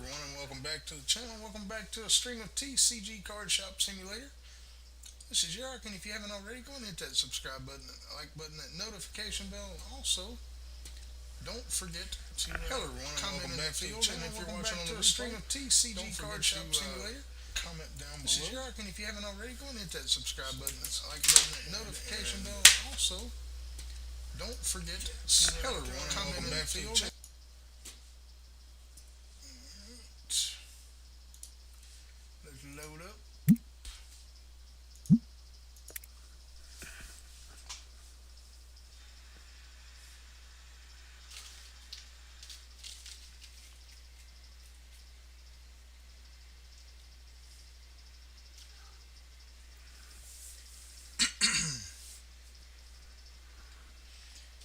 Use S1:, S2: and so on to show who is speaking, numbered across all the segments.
S1: everyone, and welcome back to the channel. Welcome back to a stream of TCG Card Shop Simulator. This is Yeroc, and if you haven't already, go and hit that subscribe button, that like button, that notification bell. Also, don't forget to hello everyone, comment in the field, and if you're watching on the stream of TCG Card Shop Simulator, comment down below. This is Yeroc, and if you haven't already, go and hit that subscribe button, that like button, that notification bell. Also, don't forget to hello everyone, comment in the field. Let's load up.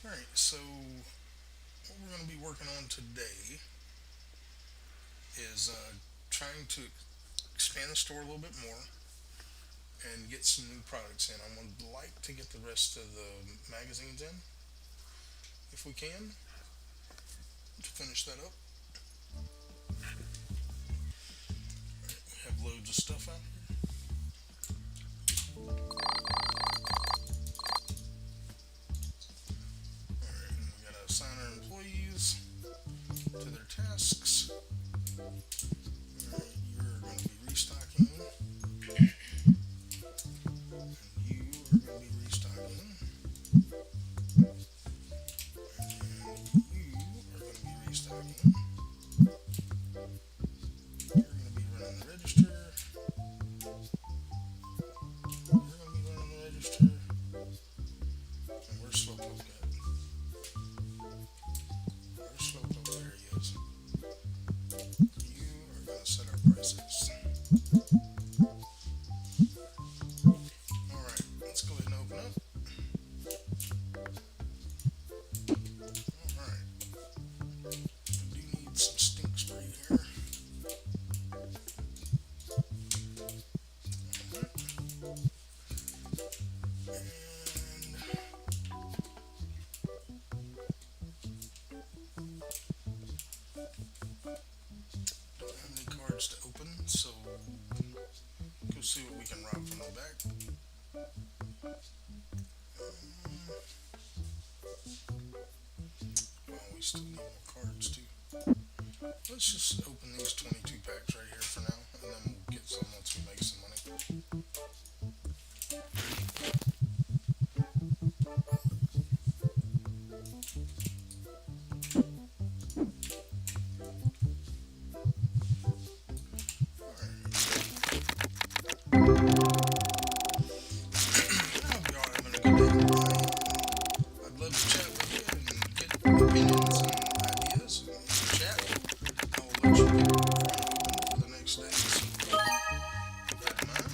S1: Alright, so what we're going to be working on today is trying to expand the store a little bit more and get some new products in. I would like to get the rest of the magazines in, if we can, to finish that up. Alright, we have loads of stuff out here. Alright, and we gotta assign our employees to their tasks. Alright, you're going to be restocking. And you are going to be restocking. And you are going to be restocking. You're going to be running the register. You're going to be running the register. And where's Slowpoke at? Where's Slowpoke? There he is. You are going to set our prices. Alright, let's go ahead and open up. Alright. We do need some stink spray here. Don't have any cards to open, so go see what we can rob from the back. Oh, we still need more cards too. Let's just open these 22 packs right here for now, and then we'll get some once we make some money. I hope y'all are having a good day. I'd love to chat with you and get opinions and ideas in the chat. I will let you pick what we're going to open for the next day. So keep that in mind.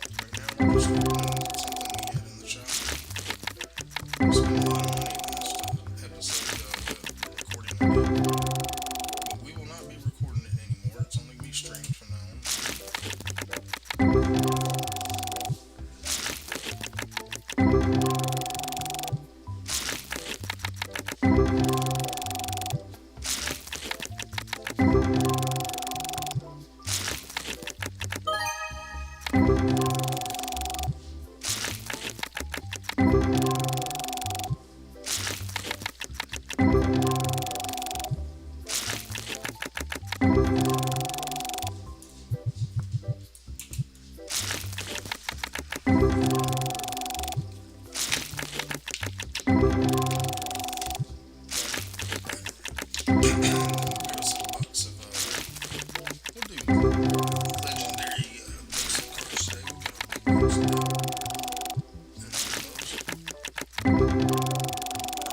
S1: Right now we're just opening something we had in the shop. We spent a lot of money on this episode recording I did. But we will not be recording it anymore. It's only going to be streamed from now on.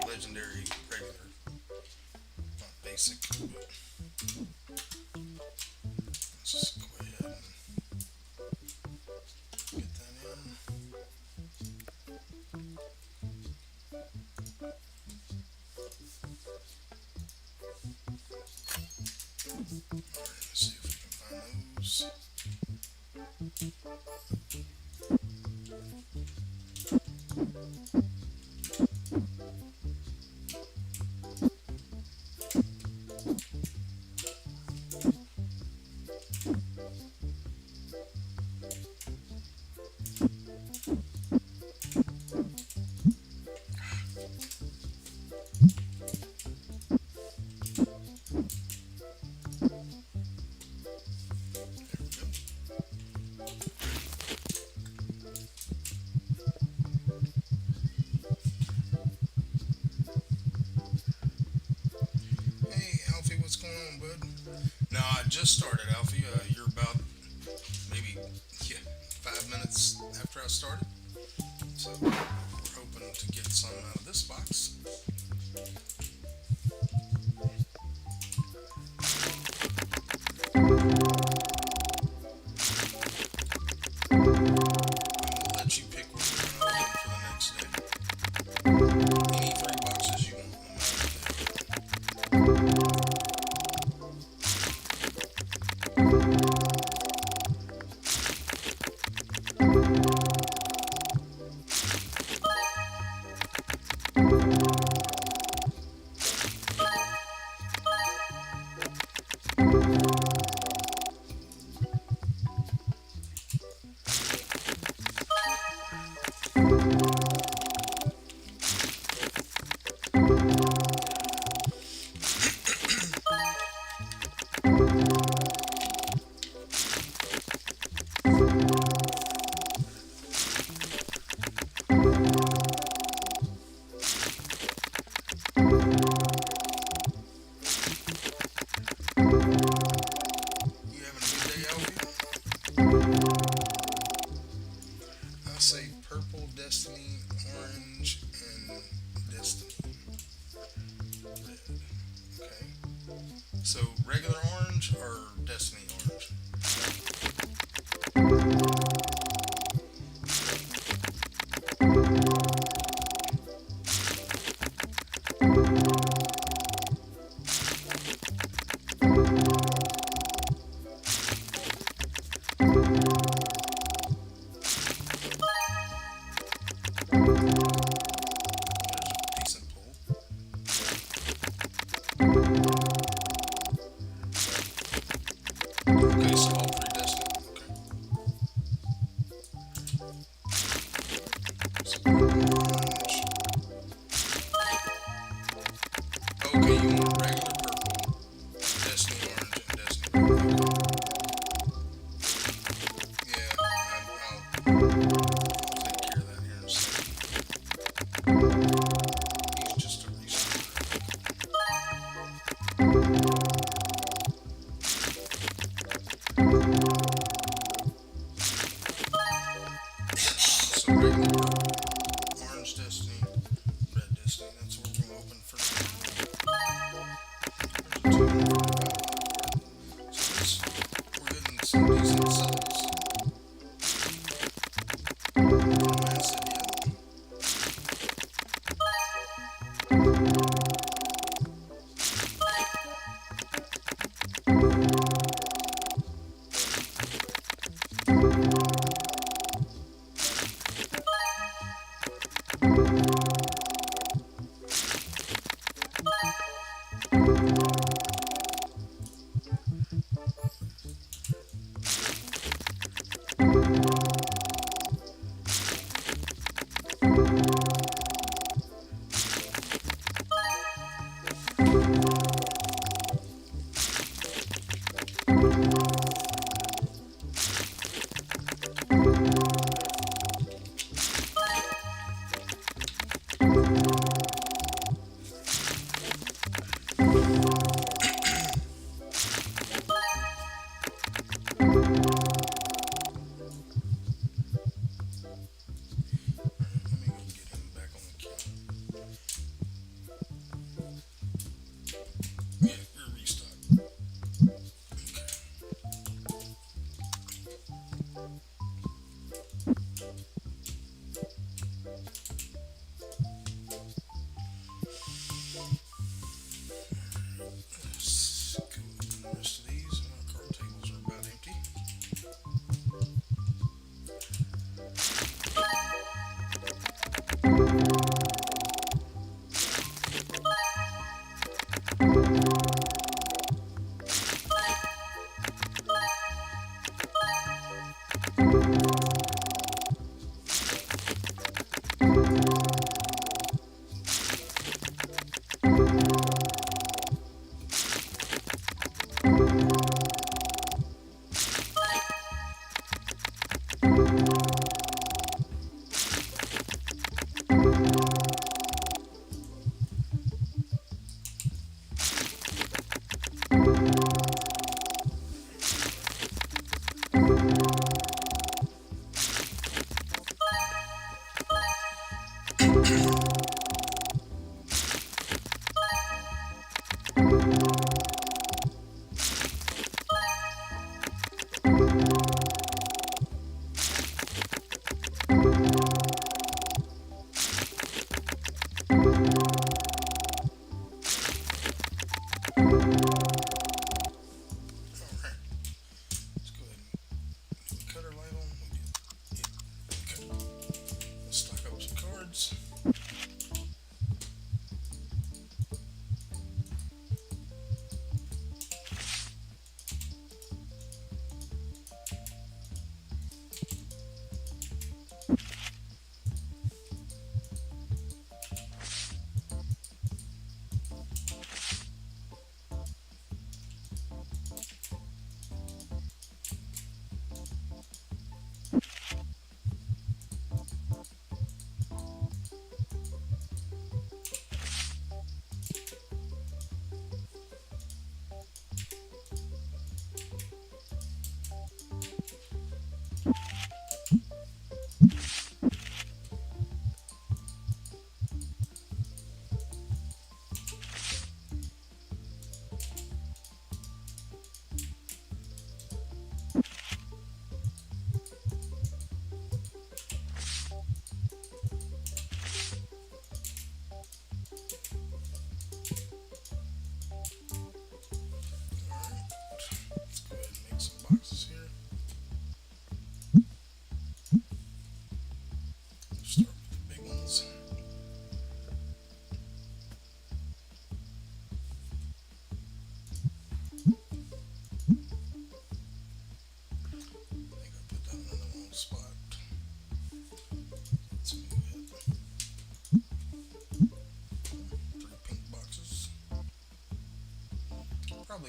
S1: Legendary regular, not basic. But let's just go ahead and get that in. Alright, let's see if we can find those. Now I just started, Alfie. You're about maybe yeah 5 minutes after I started, so we're hoping to get some out of this box. I'll let you pick what we're going to open for the next day. Any three boxes you want. You having a good day, Alfie? I say purple, destiny, orange, and destiny. Red. Okay. So regular orange or destiny orange? There's a decent pull. Okay, so all three destiny. Okay. So orange. Okay, you want regular purple, destiny orange, and destiny red. Okay. Yeah, I'll take care of that here in a second. He's just a researcher. So regular purple, orange destiny, red destiny. That's what we're going to open for now.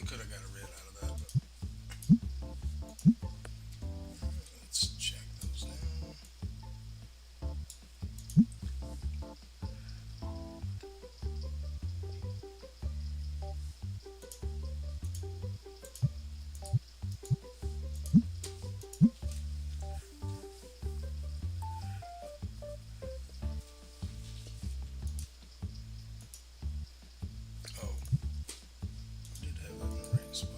S1: Probably could have got a red out of that, but let's check those down. Oh, I did have that in the right spot.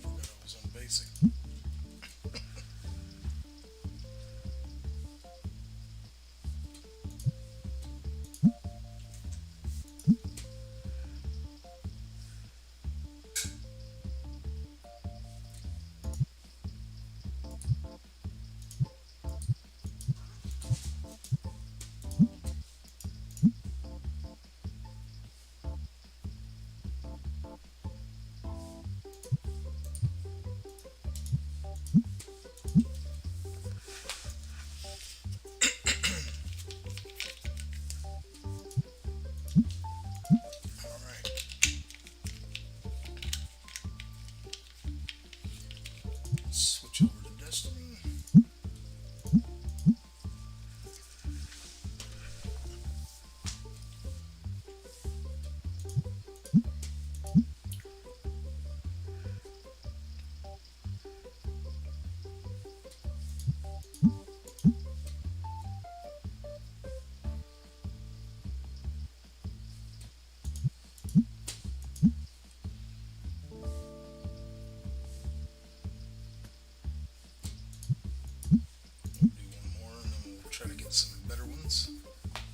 S1: Forgot I was on basic. All right, switch over to Destiny. We'll do one more and then we'll try to get some better ones. All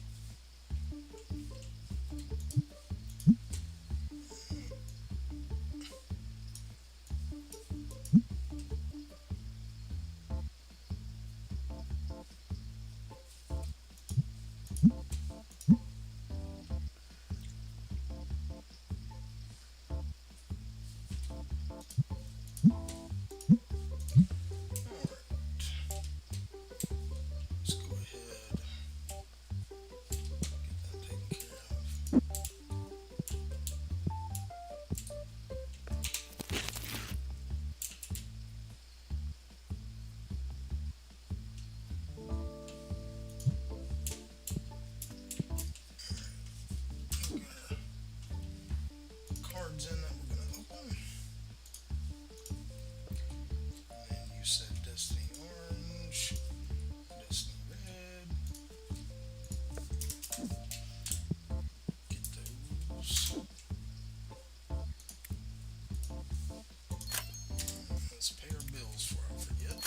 S1: right, let's go ahead, get that taken care of. We got our cards in that we're gonna open. And then you said Destiny Orange, Destiny Red. Get those. Let's pay our bills before I forget.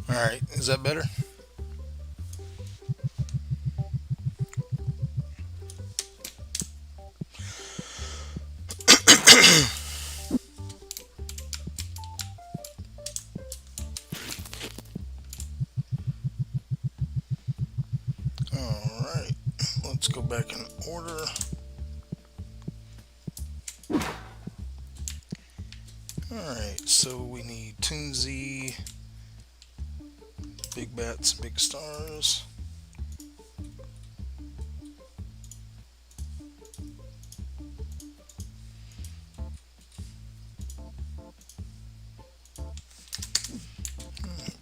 S1: All right, is that better? All right, let's go back in order. All right, so we need Toonsy, Big Bats, Big Stars.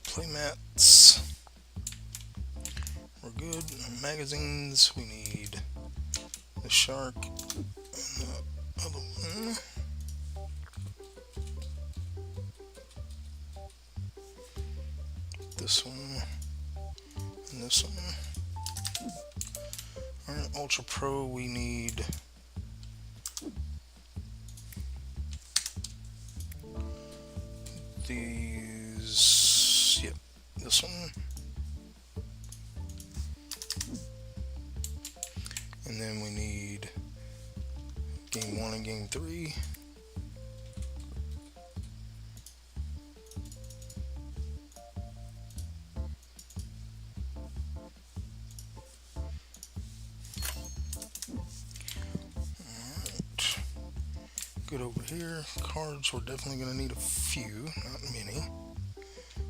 S1: Playmats. We're good. Magazines. We need the shark and the other one. This one and this one. Alright, Ultra Pro, we need these. Yep, this one. And then we need game 1 and game 3. Good over here. Cards, we're definitely going to need a few, not many.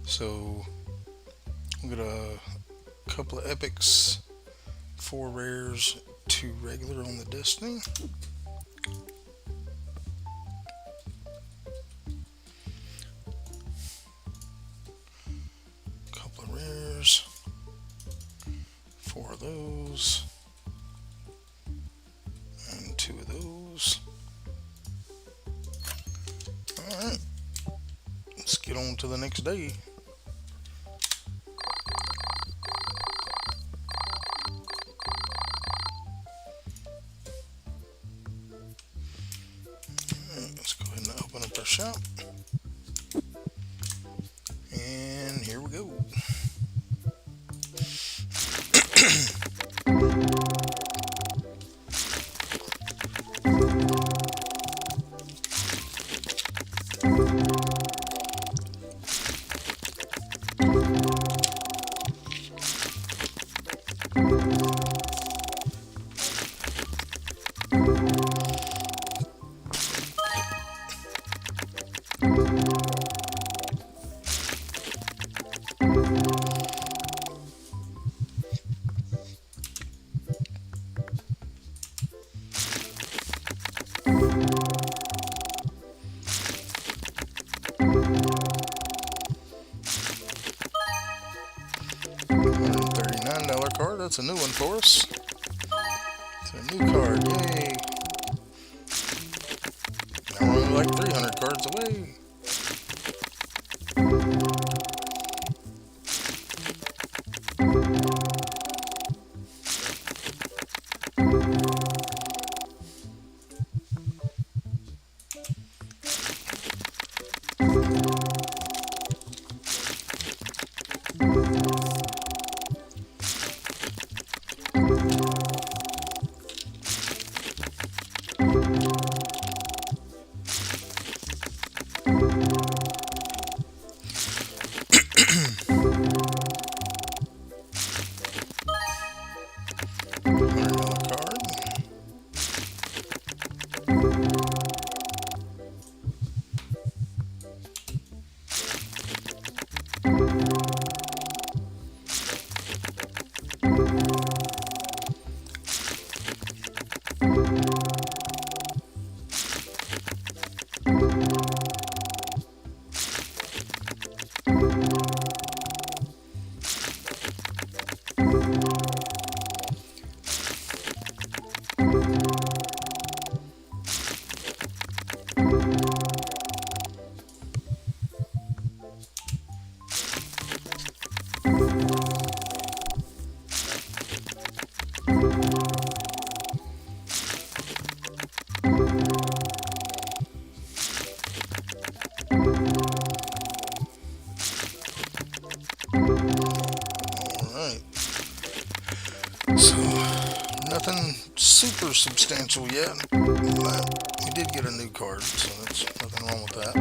S1: So we'll get a couple of epics, 4 rares, 2 regular on the Destiny. Couple of rares, 4 of those, and 2 of those. Alright, let's get on to the next day. Let's go ahead and open up our shop. And here we go. $139 card. That's a new one for us. It's a new card. Yay! Now we're only like 300 cards away. So, nothing super substantial yet, but we did get a new card, so that's nothing wrong with that.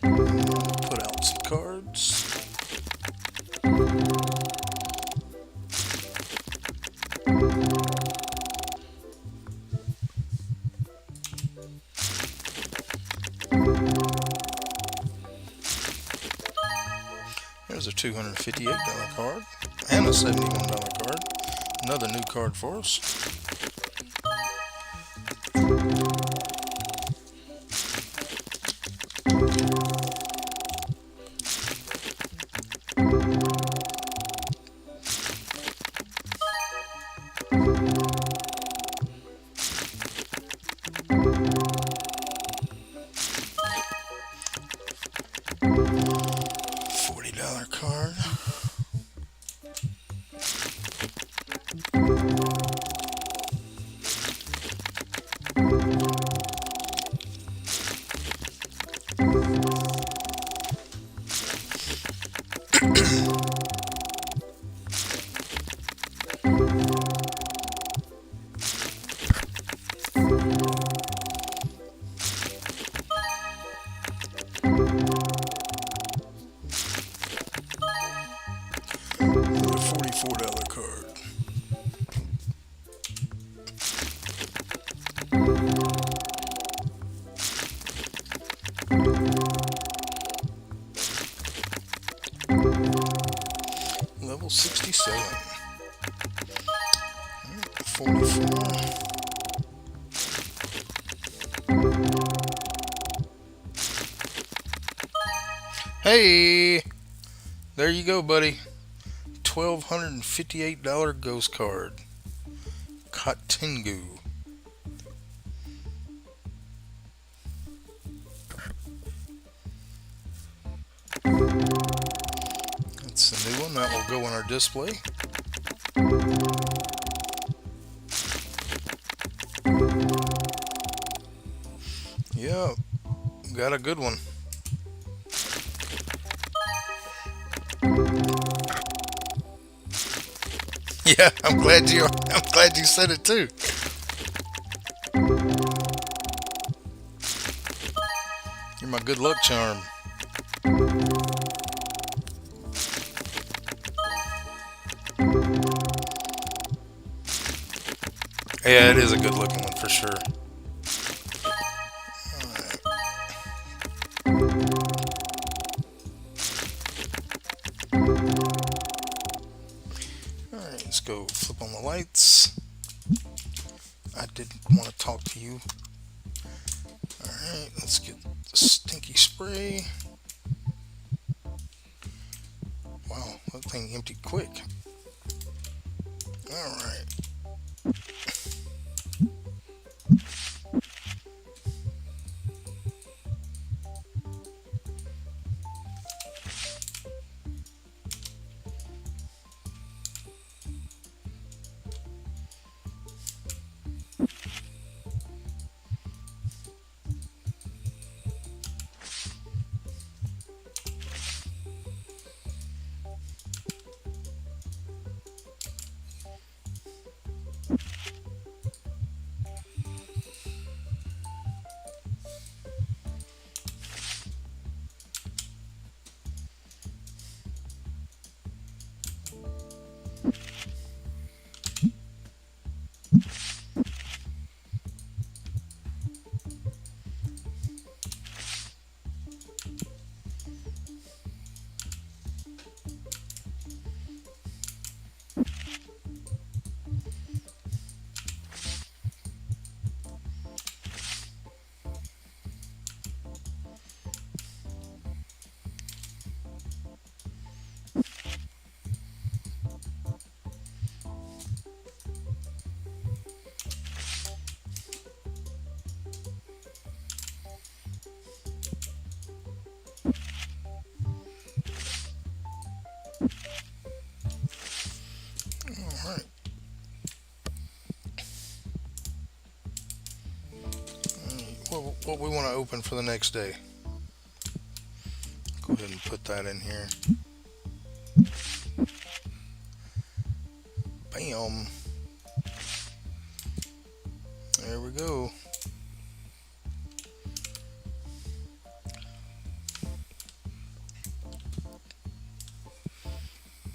S1: Put out some cards. There's a $258 card and a $71 card. Another new card for us. $40 card. $44 card. Level 67. 44. Hey, there you go, buddy. $1,258 ghost card. Tengu. That's the new one that will go on our display. Yeah, got a good one. Yeah, I'm glad you said it too. You're my good luck charm. Yeah, it is a good looking one for sure. Alright, let's go flip on the lights. I didn't want to talk to you. Alright, let's get the stinky spray. Wow, that thing emptied quick. Alright. Alright. What we want to open for the next day. Go ahead and put that in here. Bam. There we go.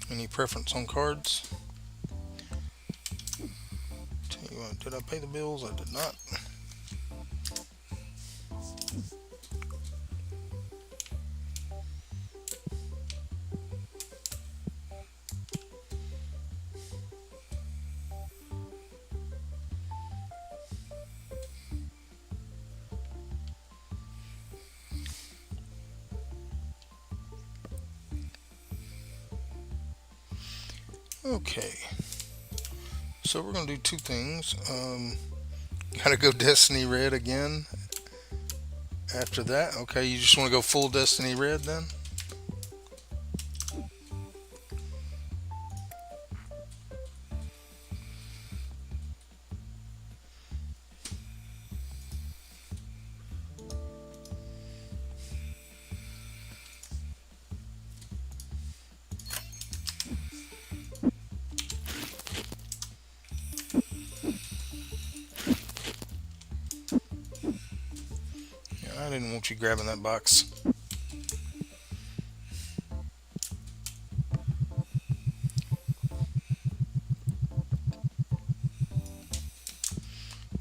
S1: Any preference on cards? Tell you what, did I pay the bills? I did not. Okay, so we're gonna do two things. Gotta go Destiny Red again. After that, okay, you just want to go full Destiny Red then? Yeah, I didn't want you grabbing that box.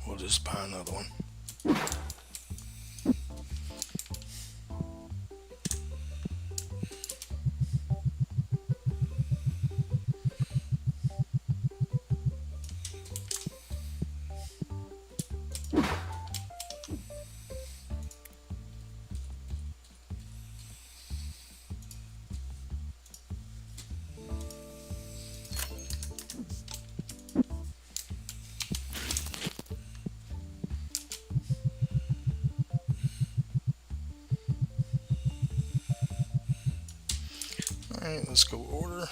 S1: We'll just buy another one. Alright, let's go order.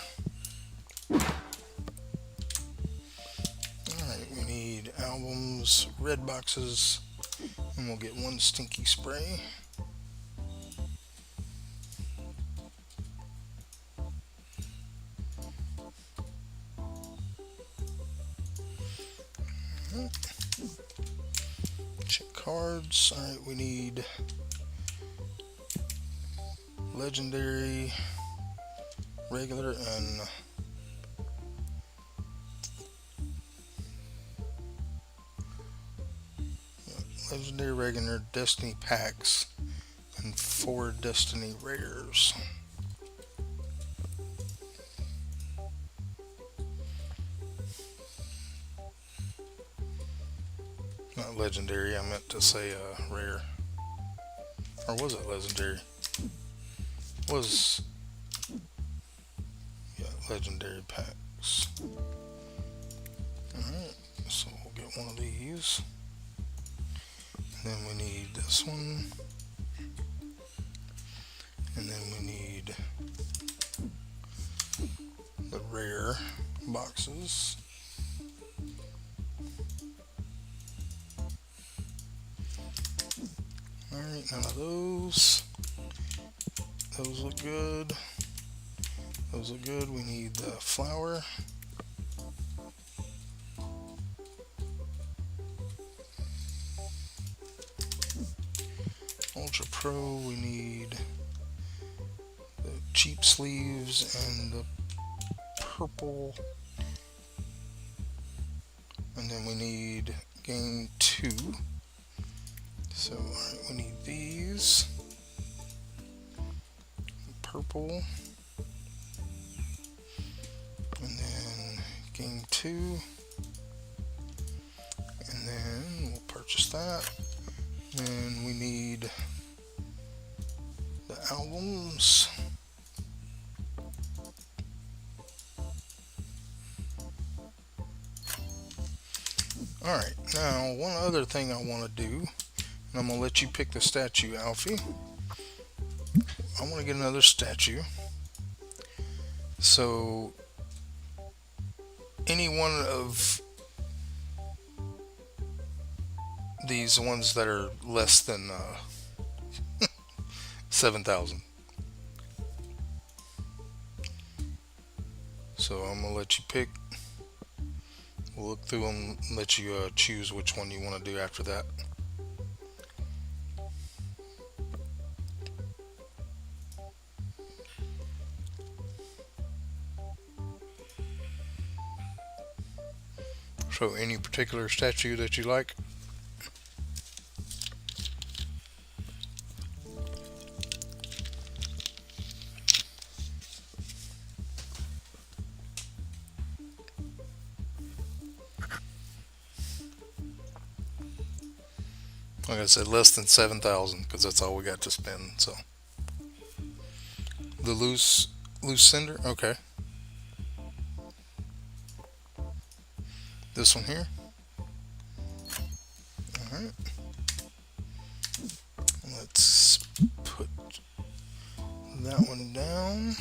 S1: Alright, we need albums, red boxes, and we'll get one stinky spray. Check cards. Alright, we need legendary, regular, and legendary, regular, Destiny packs, and 4 Destiny rares. Not legendary, I meant to say rare. Or was it legendary? Was, yeah, legendary packs. Alright, so we'll get one of these. And then we need this one. And then we need the rare boxes. Alright, none of those. Those look good. Those look good. We need the flower. Ultra Pro, we need the cheap sleeves and the purple. And then we need game 2. So, alright, we need these. Purple. And then game 2. And then we'll purchase that. And we need the albums. Alright, now one other thing I want to do, and I'm going to let you pick the statue, Alfie. I want to get another statue. So, any one of these ones that are less than 7,000. So I'm going to let you pick. We'll look through them and let you choose which one you want to do after that. So any particular statue that you like? Like I said, less than 7,000 because that's all we got to spend. So the loose cinder. Okay, this one here. All right. Let's put that one down.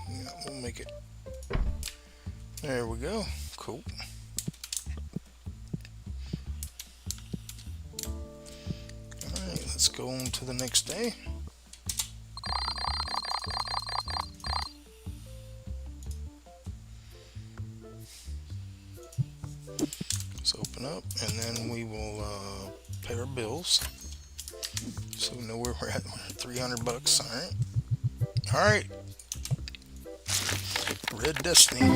S1: Yeah, we'll make it. There we go. Cool. Alright, let's go on to the next day. Let's open up and then we will pay our bills. So we know where we're at. We're at $300. Alright. Alright. Red Destiny.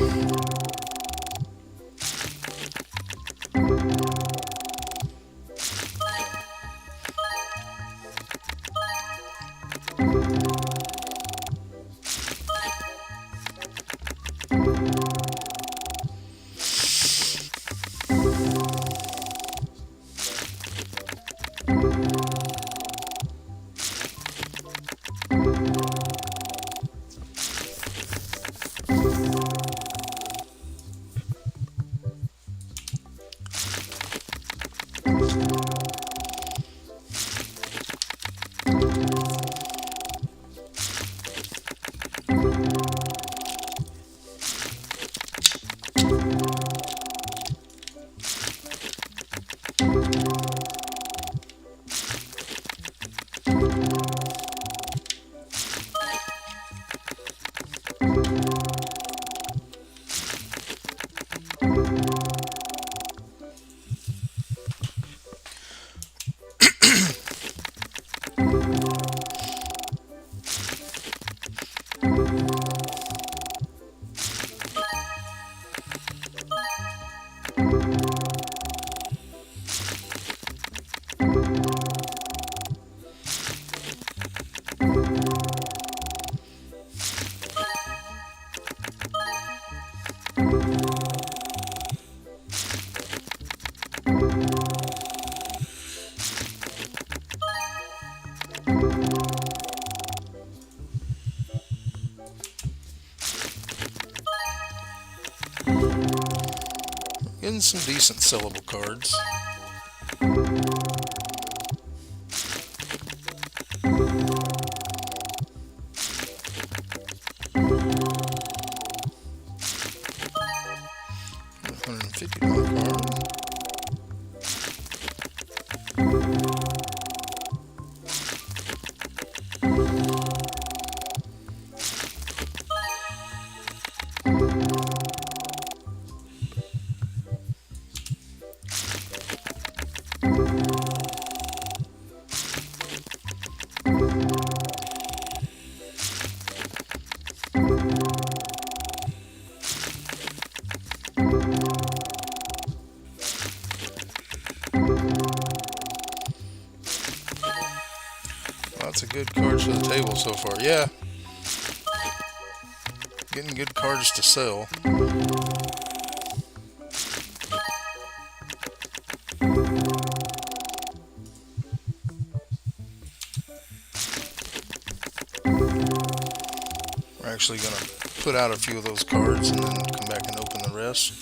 S1: Getting some decent sellable cards. $150 card. Lots of good cards to the table so far. Yeah. Getting good cards to sell. We're actually going to put out a few of those cards and then come back and open the rest.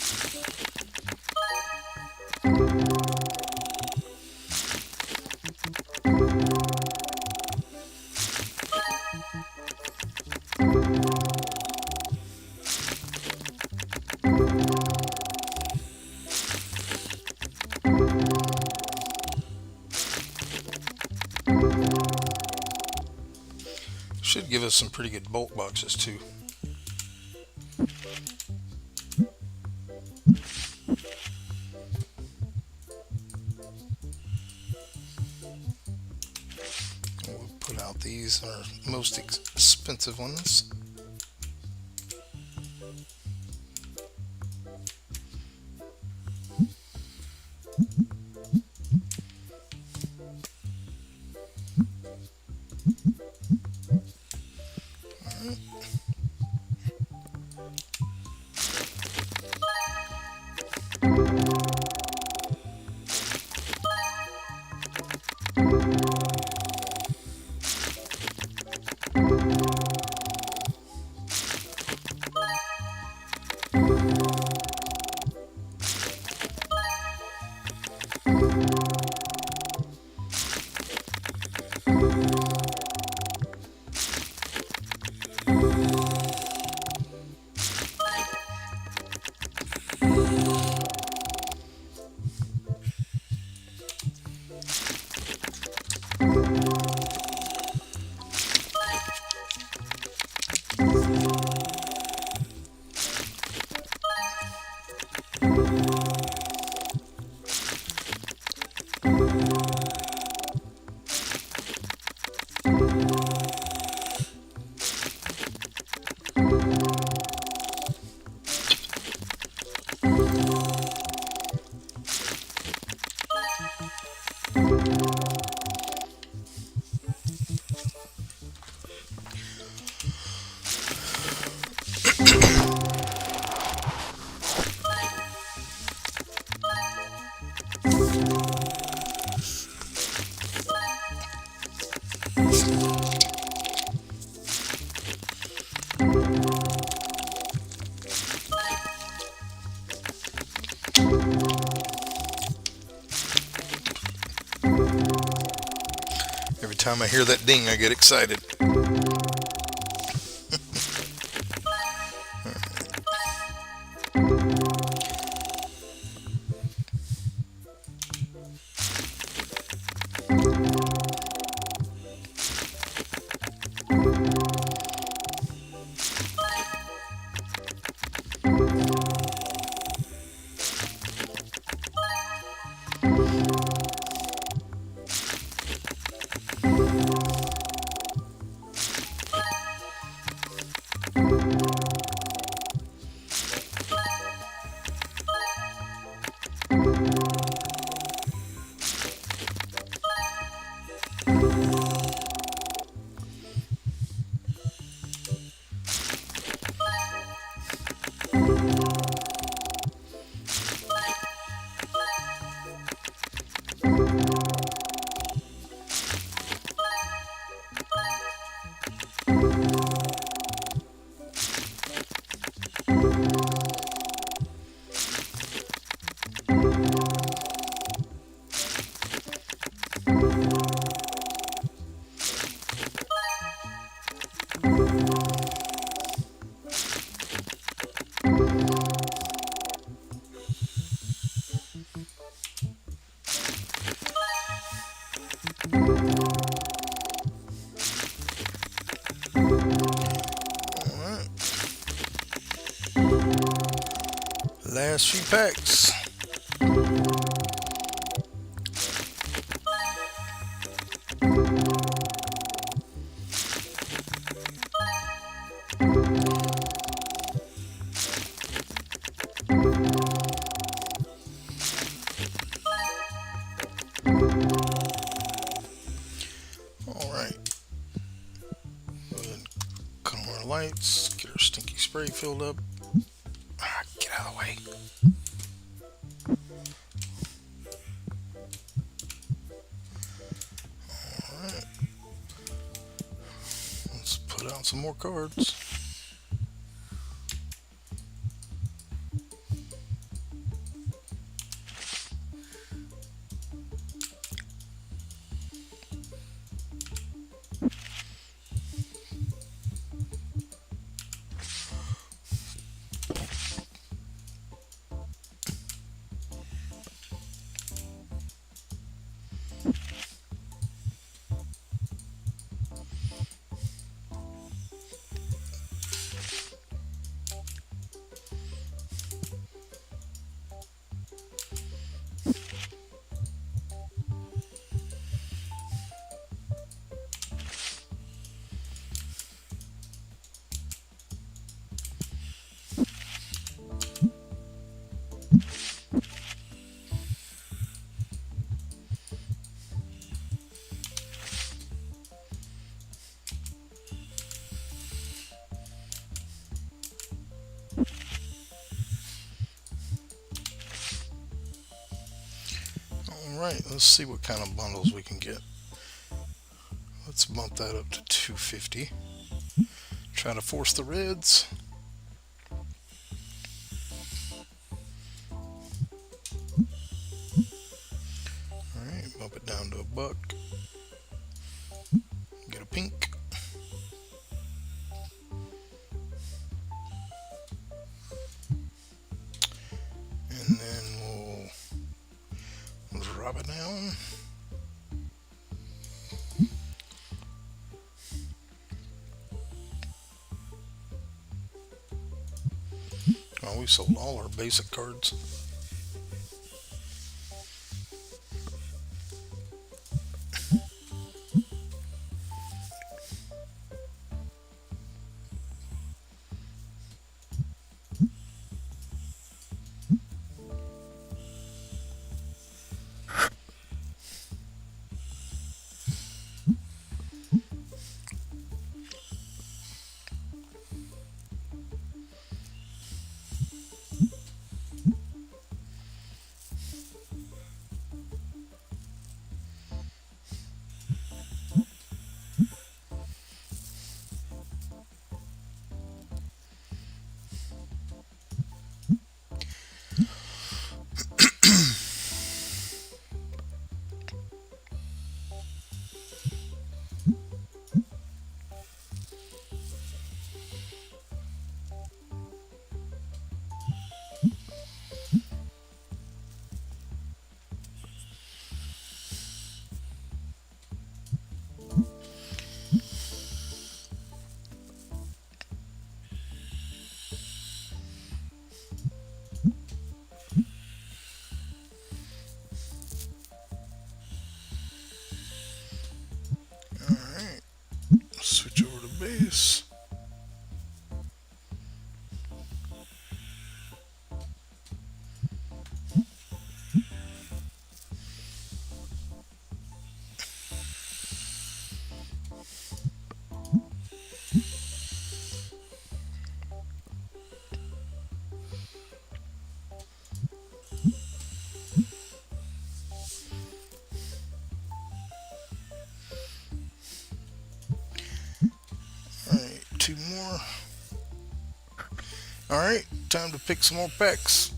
S1: Should give us some pretty good bulk boxes too. These are most expensive ones. Every time I hear that ding, I get excited. Alright, last few packs. Alright, go ahead and cut on our lights, get our stinky spray filled up. Get out of the way. Alright, let's put out some more cards. Alright, let's see what kind of bundles we can get. Let's bump that up to 250. Try to force the reds. Alright, bump it down to $1. Get a pink. And then we'll drop it down. Oh, we sold all our basic cards. Alright, switch over to base. Alright, two more. Alright, time to pick some more packs.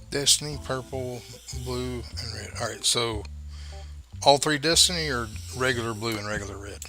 S1: Destiny, purple, blue, and red. Alright, so all three Destiny or regular blue and regular red?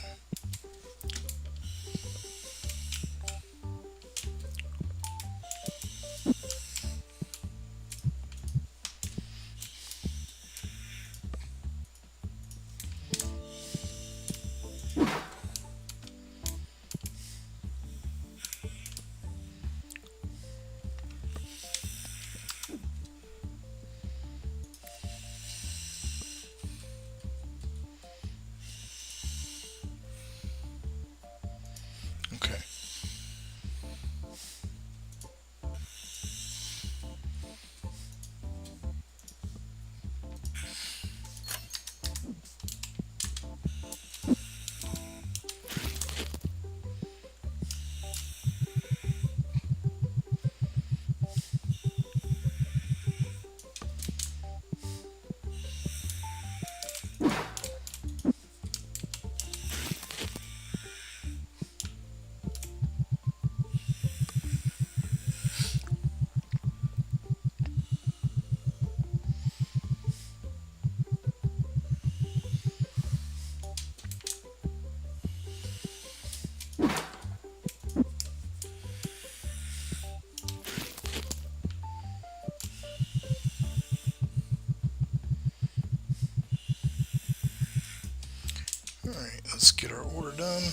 S1: Alright, let's get our order done.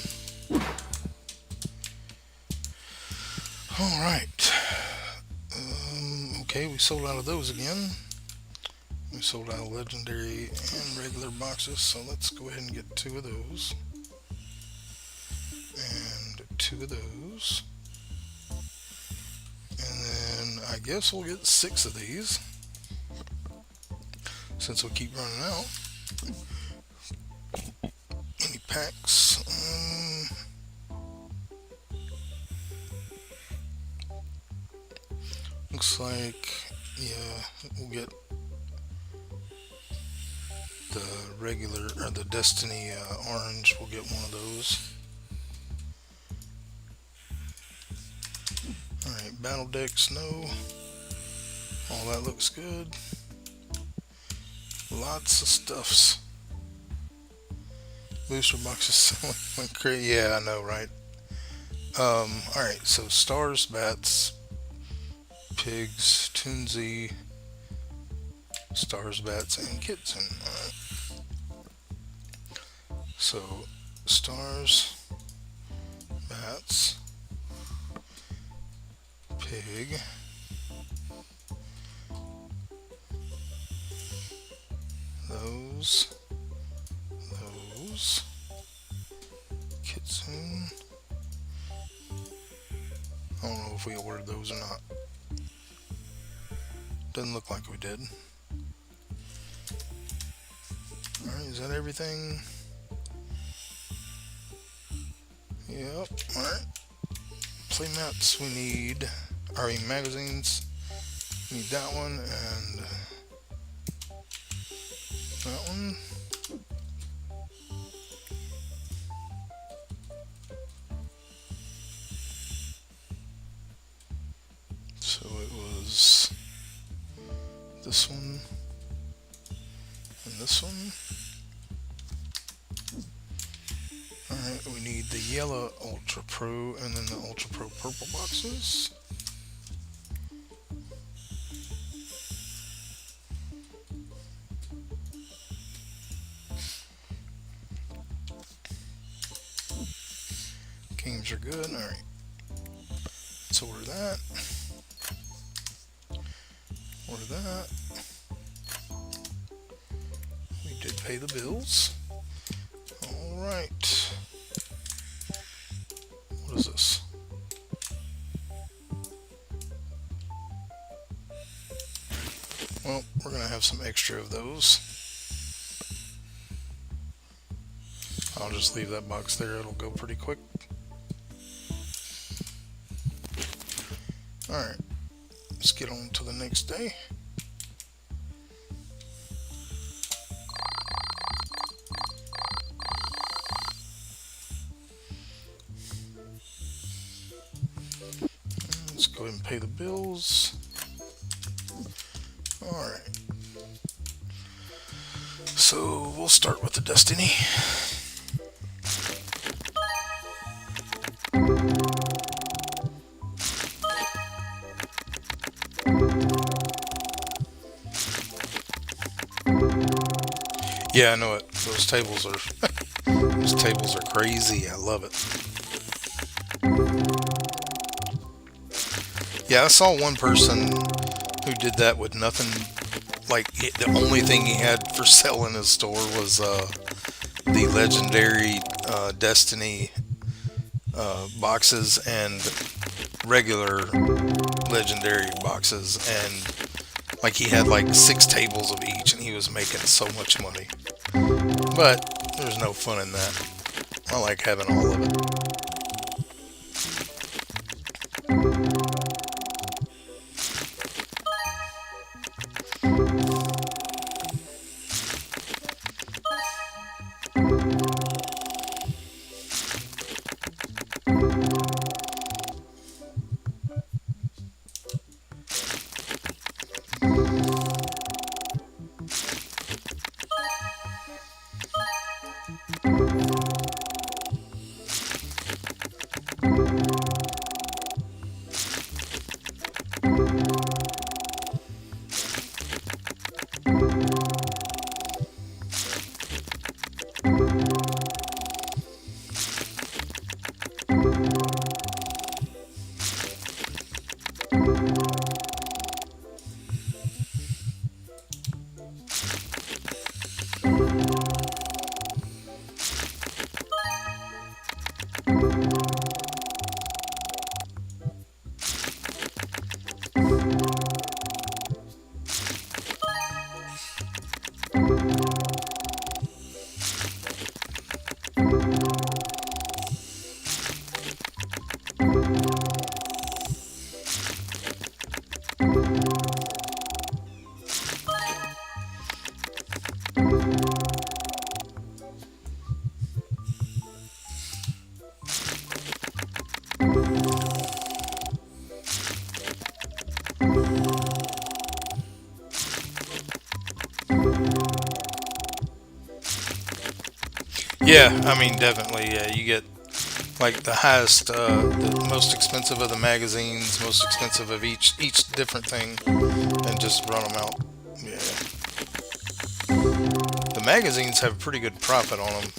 S1: Alright. Okay, we sold out of those again. We sold out of legendary and regular boxes, so let's go ahead and get 2 of those. And 2 of those. And then I guess we'll get 6 of these, since we keep running out. Any packs? Looks like, yeah, we'll get the regular, or the Destiny orange. We'll get one of those. Alright, battle decks, no. All that looks good. Lots of stuffs. Booster boxes selling like crazy. Yeah, I know, right? Alright, so stars, bats, pigs, Toonsy, stars, bats, and kitten. Alright. So, stars, bats, pig, those, kitten. I don't know if we ordered those or not. Doesn't look like we did. Alright, is that everything? Yep, alright. Playmats we need, magazines. We need that one and that one. So it was this one and this one. Alright, we need the yellow Ultra Pro and then the Ultra Pro purple boxes. Games are good. Alright, let's order that. Order that. We did pay the bills. Alright. What is this? Well, we're going to have some extra of those. I'll just leave that box there. It'll go pretty quick. Alright. Let's get on to the next day. Let's go ahead and pay the bills. Alright. So we'll start with the Destiny. Yeah, I know it. Those tables are those tables are crazy. I love it. Yeah, I saw one person who did that with nothing. Like, the only thing he had for sale in his store was the legendary Destiny boxes and regular legendary boxes, and like he had like 6 tables of each, and he was making so much money. But there's no fun in that. I like having all of it.
S2: Yeah, I mean, definitely. Yeah, you get like the highest, the most expensive of the magazines, most expensive of each different thing, and just run them out. Yeah, the magazines have pretty good profit on them.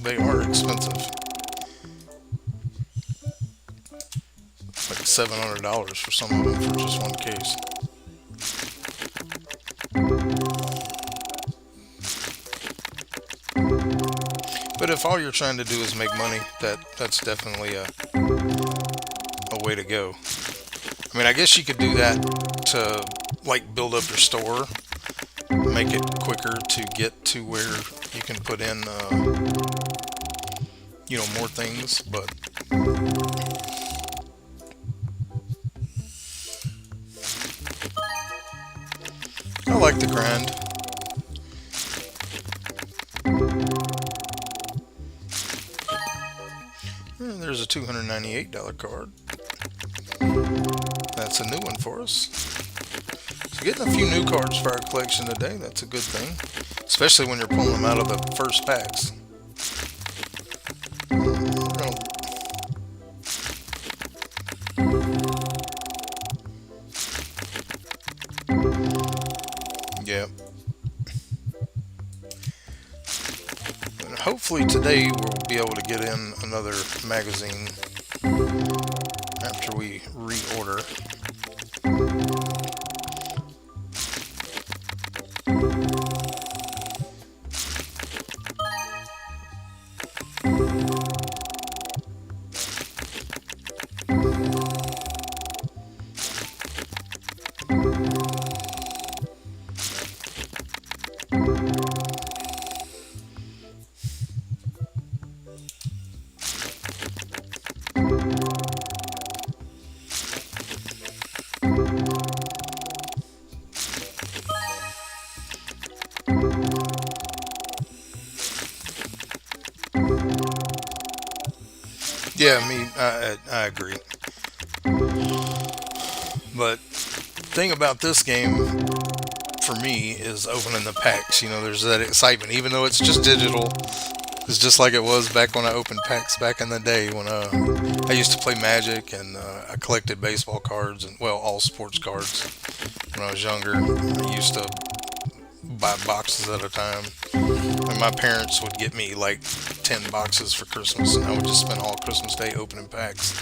S2: They are expensive, like $700 for some of them for just one case. But if all you're trying to do is make money, that's definitely a way to go. I mean, I guess you could do that to like build up your store, make it quicker to get to where you can put in, more things. But I like the grind. There's a $298 card. That's a new one for us. So getting a few new cards for our collection today, that's a good thing. Especially when you're pulling them out of the first packs. We're gonna, yeah. And hopefully today we'll be able to get in another magazine after we reorder. Yeah, I agree. But thing about this game for me is opening the packs. There's that excitement, even though it's just digital. It's just like it was back when I opened packs back in the day when I used to play Magic and I collected baseball cards and well all sports cards when I was younger. I used to buy boxes at a time. And my parents would get me like 10 boxes for Christmas, and I would just spend all Christmas Day opening packs.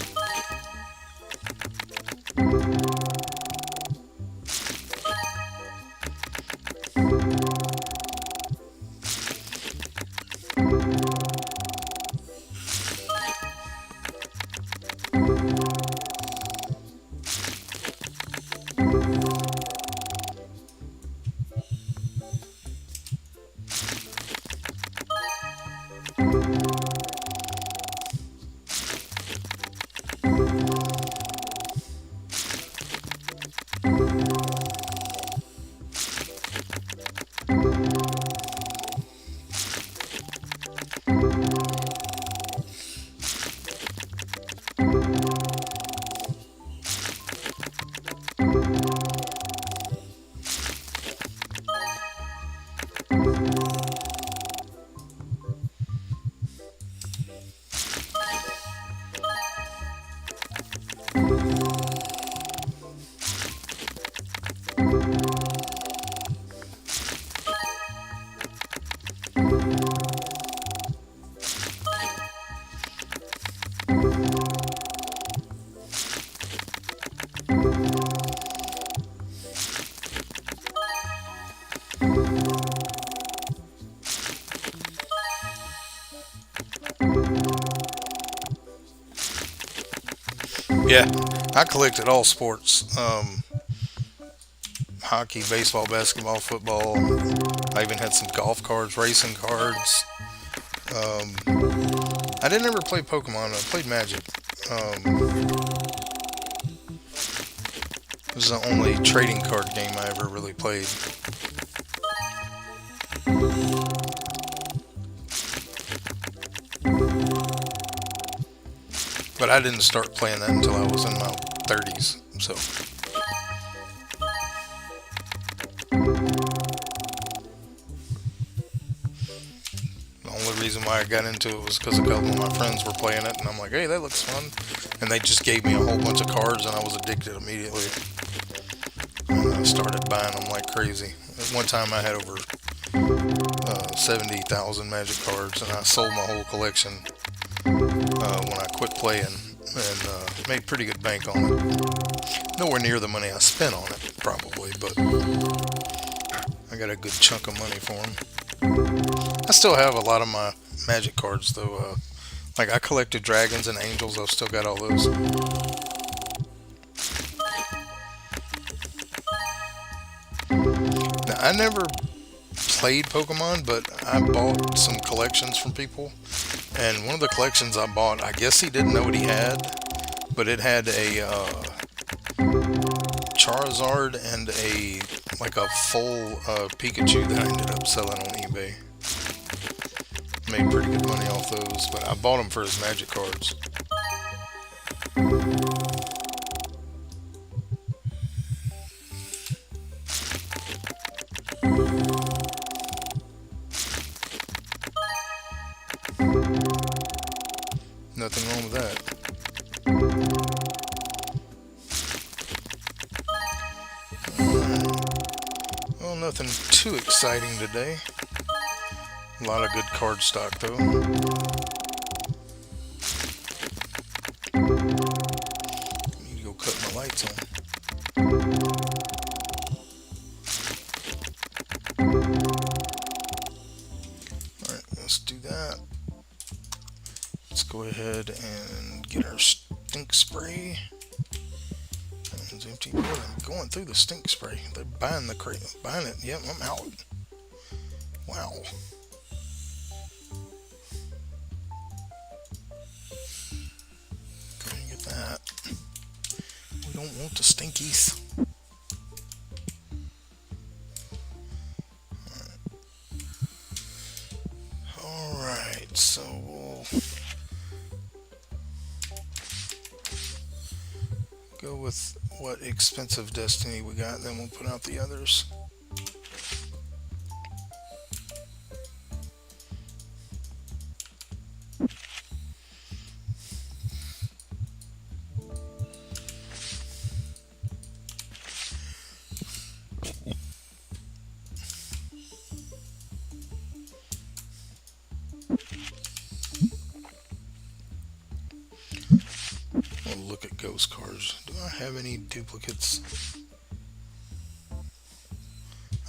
S2: Yeah, I collected all sports. Hockey, baseball, basketball, football. I even had some golf cards, racing cards. I didn't ever play Pokemon. I played Magic. It was the only trading card game I ever really played. But I didn't start playing that until I was in my 30s. So the only reason why I got into it was because a couple of my friends were playing it, and I'm like, hey, that looks fun. And they just gave me a whole bunch of cards, and I was addicted immediately. And I started buying them like crazy. At one time, I had over 70,000 Magic cards, and I sold my whole collection when I quit playing, and made pretty good bank on it. Nowhere near the money I spent on it, probably, but I got a good chunk of money for them. I still have a lot of my Magic cards, though. Like, I collected dragons and angels. I've still got all those. Now, I never played Pokemon, but I bought some collections from people. And one of the collections I bought, I guess he didn't know what he had, but it had a Charizard and a full Pikachu that I ended up selling on eBay. Made pretty good money off those, but I bought them for his Magic cards. Nothing wrong with that. Well, nothing too exciting today. A lot of good card stock, though. Need to go cut my lights on. Alright, let's do that. Let's go ahead and get our stink spray. It's empty. Boy, I'm going through the stink spray. They're buying the crate. Buying it. Yep, I'm out. Wow. Go ahead and get that. We don't want the stinkies. Alright, so we'll go with what expensive destiny we got, then we'll put out the others. We'll look at ghost cards. Do I have any duplicates?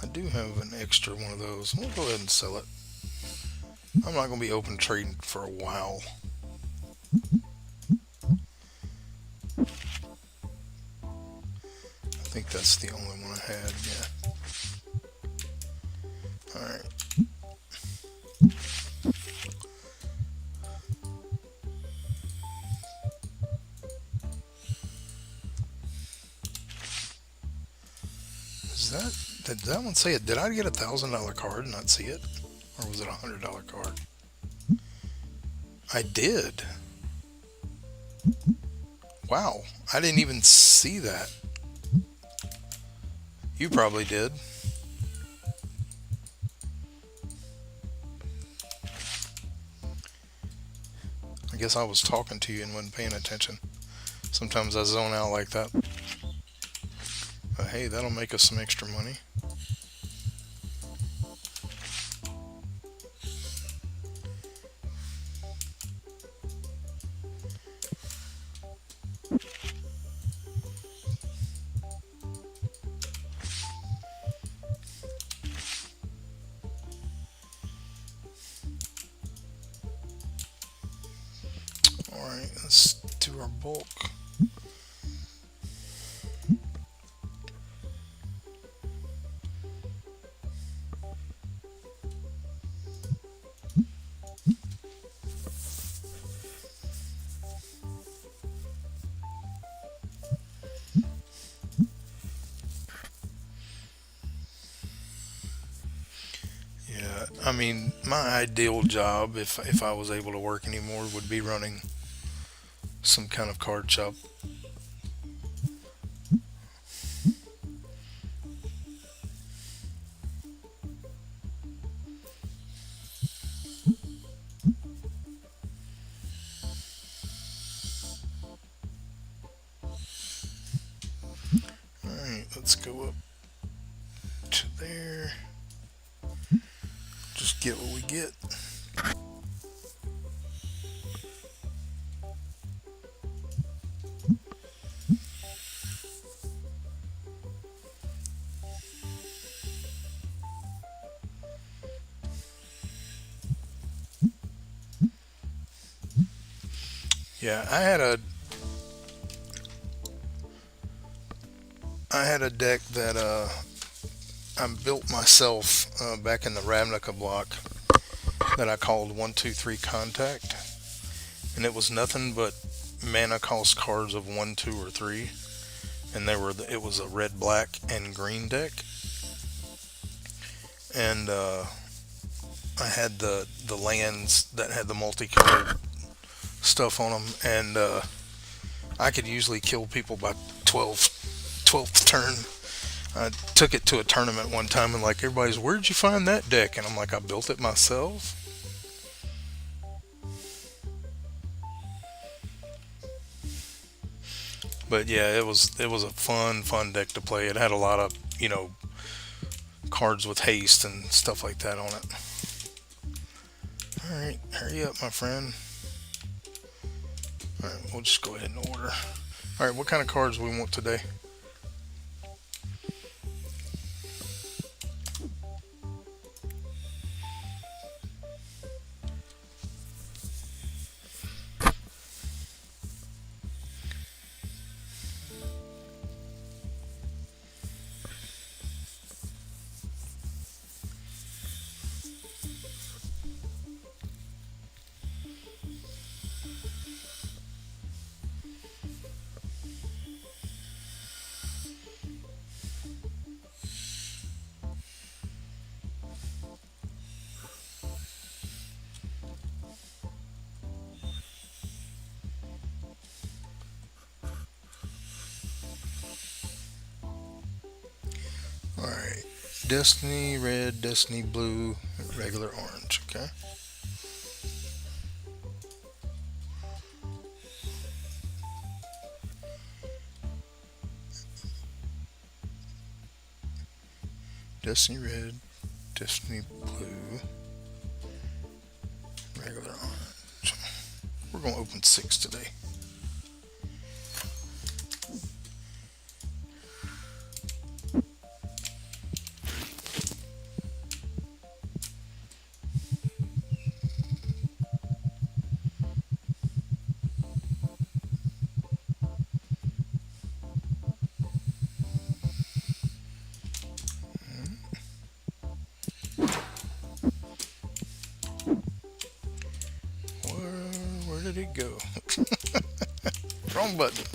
S2: I do have an extra one of those. We'll go ahead and sell it. I'm not going to be open trading for a while. I think that's the only one I had, yeah. Alright. Did that one say it? Did I get $1,000 card and not see it? Or was it $100 card? I did. Wow, I didn't even see that. You probably did. I guess I was talking to you and wasn't paying attention. Sometimes I zone out like that. But hey, that'll make us some extra money. Alright, let's do our bulk. Yeah, I mean, my ideal job, if I was able to work anymore, would be running some kind of card shop. get. Yeah, I had a deck that I built myself back in the Ravnica block that I called 123 Contact, and it was nothing but mana cost cards of 1, 2, or 3, and it was a red, black, and green deck, and I had the lands that had the multicolored stuff on them, and I could usually kill people by 12th turn. I took it to a tournament one time and like everybody's, where'd you find that deck? And I'm like, I built it myself. But yeah, it was a fun deck to play. It had a lot of cards with haste and stuff like that on it. All right, hurry up, my friend. All right, we'll just go ahead and order. All right, what kind of cards do we want today? All right, Destiny red, Destiny blue, regular orange. Okay. Destiny red, Destiny blue, regular orange. We're gonna open 6 today. Where did it go? Wrong button.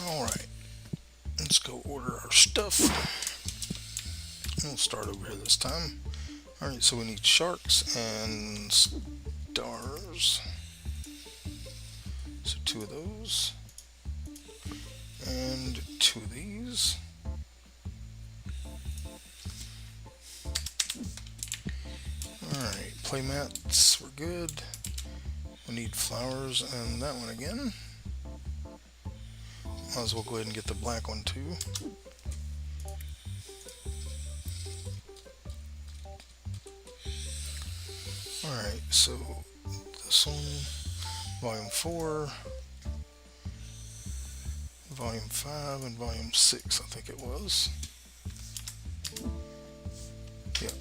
S2: All right, let's go order our stuff. We'll start over here this time. All right, so we need sharks and stars. So 2 of those. And 2 of these. Alright, playmats, we're good. We need flowers and that one again. Might as well go ahead and get the black one too. Alright, so this one, volume 4, volume 5, and volume 6, I think it was. Yep.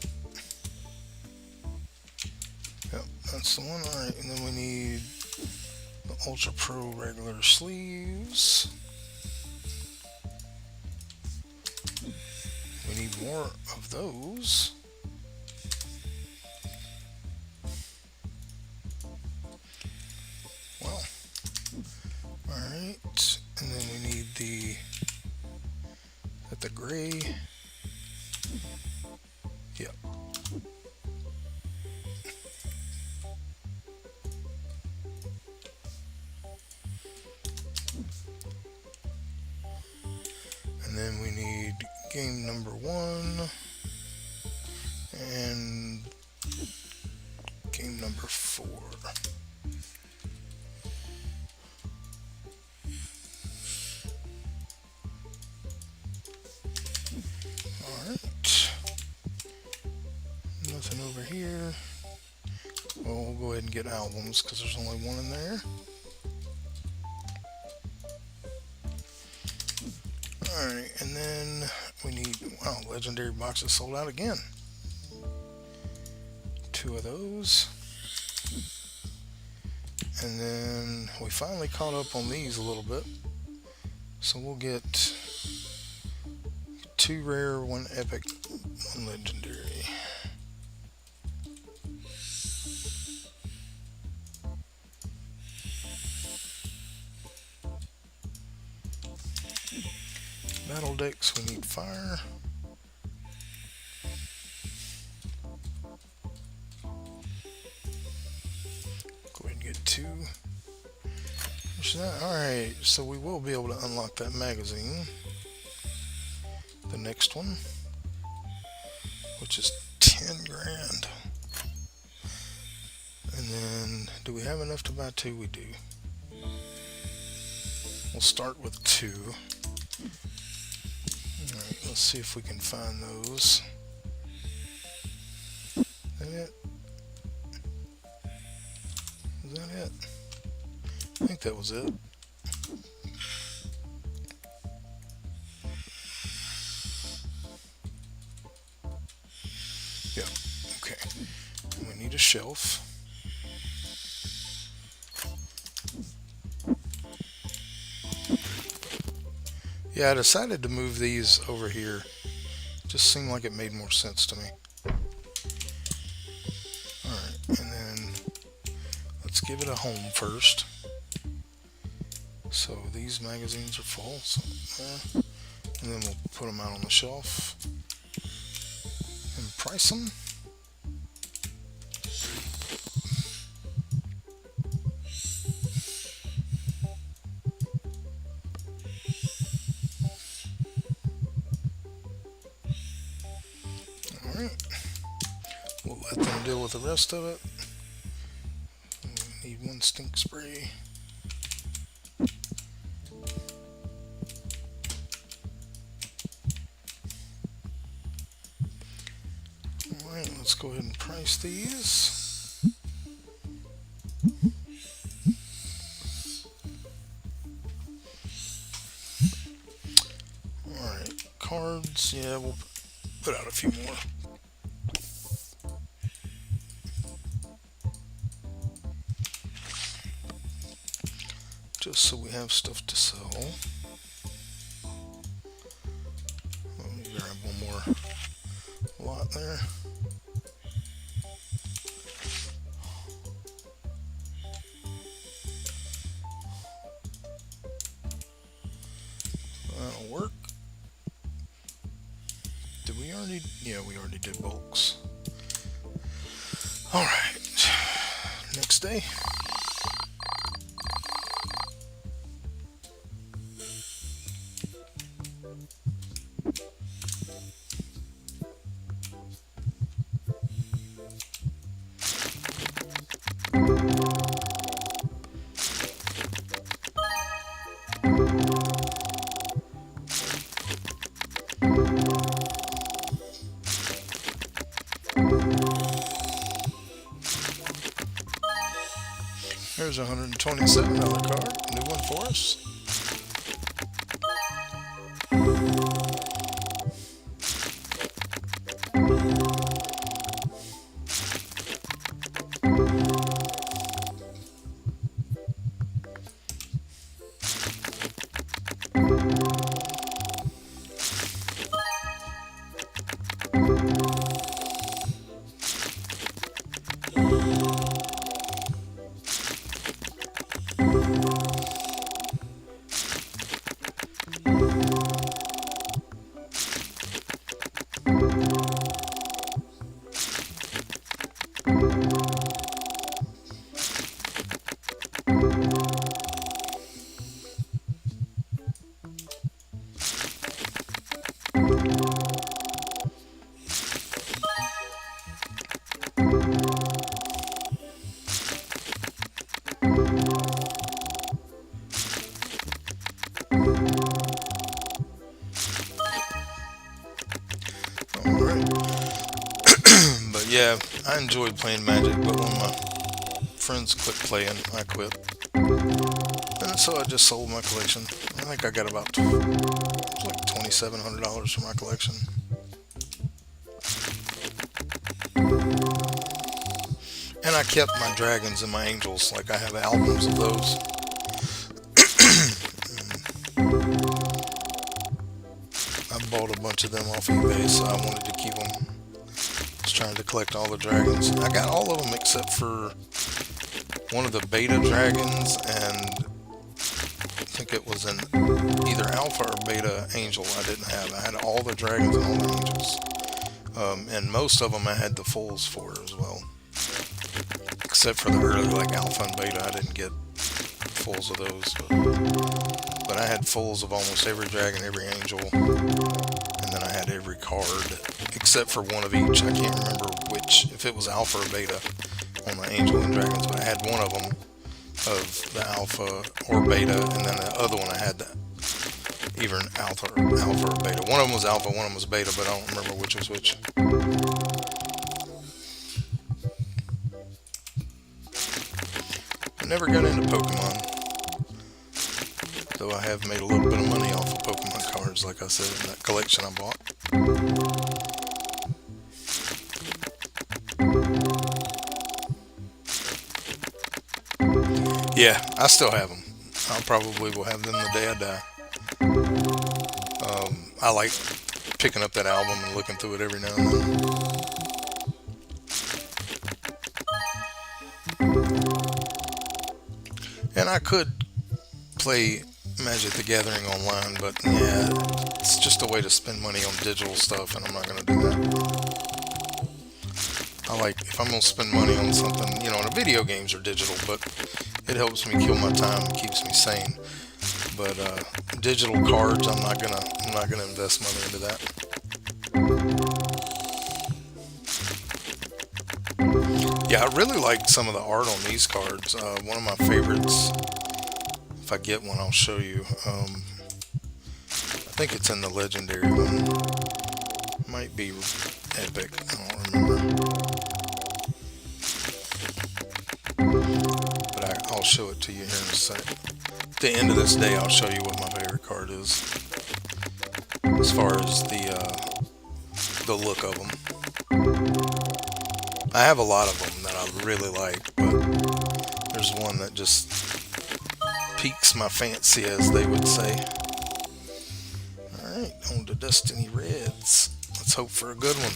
S2: Yep, that's the one. Alright, and then we need the Ultra Pro regular sleeves. We need more of those. Well, the gray. Yep. And then we need game number 1 and game number 4. Alright. Nothing over here. Well, we'll go ahead and get albums because there's only one in there. Alright, and then we need, wow, legendary boxes sold out again. 2 of those. And then we finally caught up on these a little bit. So we'll get 2 rare, 1 epic, 1 legendary. Battle decks, we need fire. Go ahead and get 2. Alright, so we will be able to unlock that magazine. The next one, which is 10 grand. And then, do we have enough to buy 2? We do. We'll start with 2. Alright, let's see if we can find those. Is that it? Is that it? I think that was it. Yeah, okay. And we need a shelf. Yeah, I decided to move these over here. Just seemed like it made more sense to me. Alright, and then let's give it a home first. So these magazines are full, so and then we'll put them out on the shelf and price them. Alright, we'll let them deal with the rest of it. We need 1 stink spray. Alright, let's go ahead and price these. Alright, cards, yeah, we'll put out a few more. Just so we have stuff to sell. Let me grab one more lot there. That'll work. Did we already? Yeah, we already did bulks. Alright. Next day. There's a $127 card, new one for us. Yeah, I enjoyed playing Magic, but when my friends quit playing, I quit. And so I just sold my collection. I think I got about like $2,700 for my collection. And I kept my dragons and my angels. Like I have albums of those. I bought a bunch of them off eBay, so I wanted to keep them. I was trying to collect all the dragons. I got all of them except for one of the beta dragons, and I think it was an either alpha or beta angel I didn't have. I had all the dragons and all the angels. And most of them I had the fulls for as well. Except for the early like alpha and beta, I didn't get fulls of those. But I had fulls of almost every dragon, every angel, and then I had every card except for one of each. I can't remember which, if it was alpha or beta on the angel and dragons, but I had one of them of the alpha or beta, and then the other one I had the either an alpha or beta. One of them was alpha, one of them was beta, but I don't remember which was which. I never got into Pokemon, though I have made a little bit of money off of Pokemon cards, like I said, in that collection I bought. Yeah, I still have them. I probably will have them the day I die. I like picking up that album and looking through it every now and then. And I could play Magic the Gathering online, but yeah, it's just a way to spend money on digital stuff, and I'm not going to do that. I like, if I'm going to spend money on something, the video games are digital, but it helps me kill my time and keeps me sane. But digital cards, I'm not gonna invest money into that. Yeah, I really like some of the art on these cards. One of my favorites, if I get one, I'll show you. I think it's in the legendary one. Might be epic. I don't remember. But I'll show it to you here in a sec. At the end of this day, I'll show you what my favorite card is, as far as the look of them. I have a lot of them that I really like, but there's one that just piques my fancy, as they would say. Alright, on to Destiny Reds. Let's hope for a good one.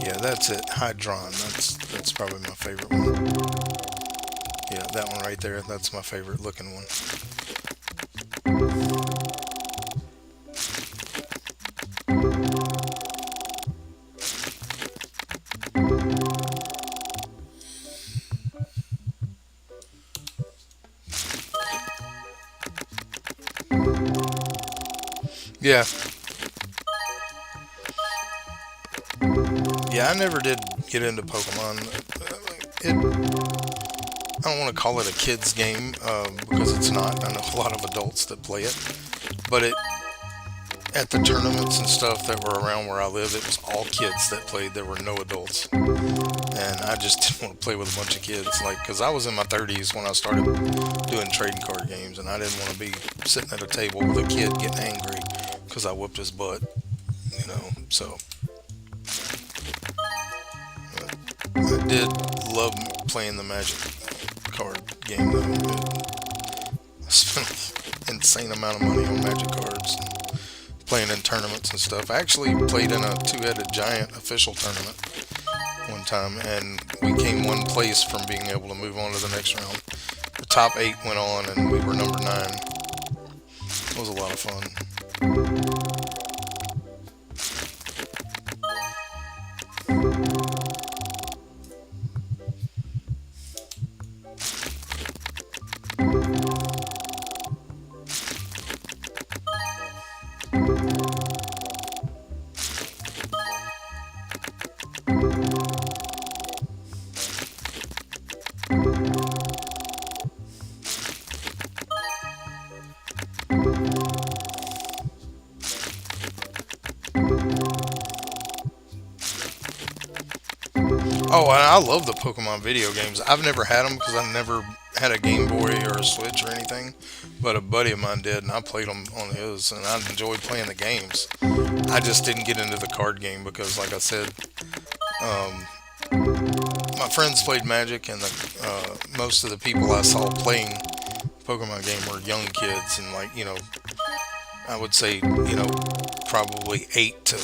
S2: Yeah, that's it. Hydron. That's probably my favorite one. Yeah, that one right there. That's my favorite looking one. Yeah. Yeah, I never did get into Pokemon. I don't want to call it a kid's game because it's not. I know a lot of adults that play it, but at the tournaments and stuff that were around where I live, it was all kids that played. There were no adults, and I just didn't want to play with a bunch of kids. Because I was in my 30s when I started doing trading card games, and I didn't want to be sitting at a table with a kid getting angry because I whooped his butt, So I did love playing the Magic card game, though. I spent an insane amount of money on Magic cards, playing in tournaments and stuff. I actually played in a two-headed giant official tournament one time, and we came one place from being able to move on to the next round. The top 8 went on, and we were number 9. It was a lot of fun. Oh, and I love the Pokemon video games. I've never had them because I never had a Game Boy or a Switch or anything. But a buddy of mine did, and I played them on his, and I enjoyed playing the games. I just didn't get into the card game because, like I said, um, my friends played Magic, and most of the people I saw playing Pokemon game were young kids, and I would say probably 8 to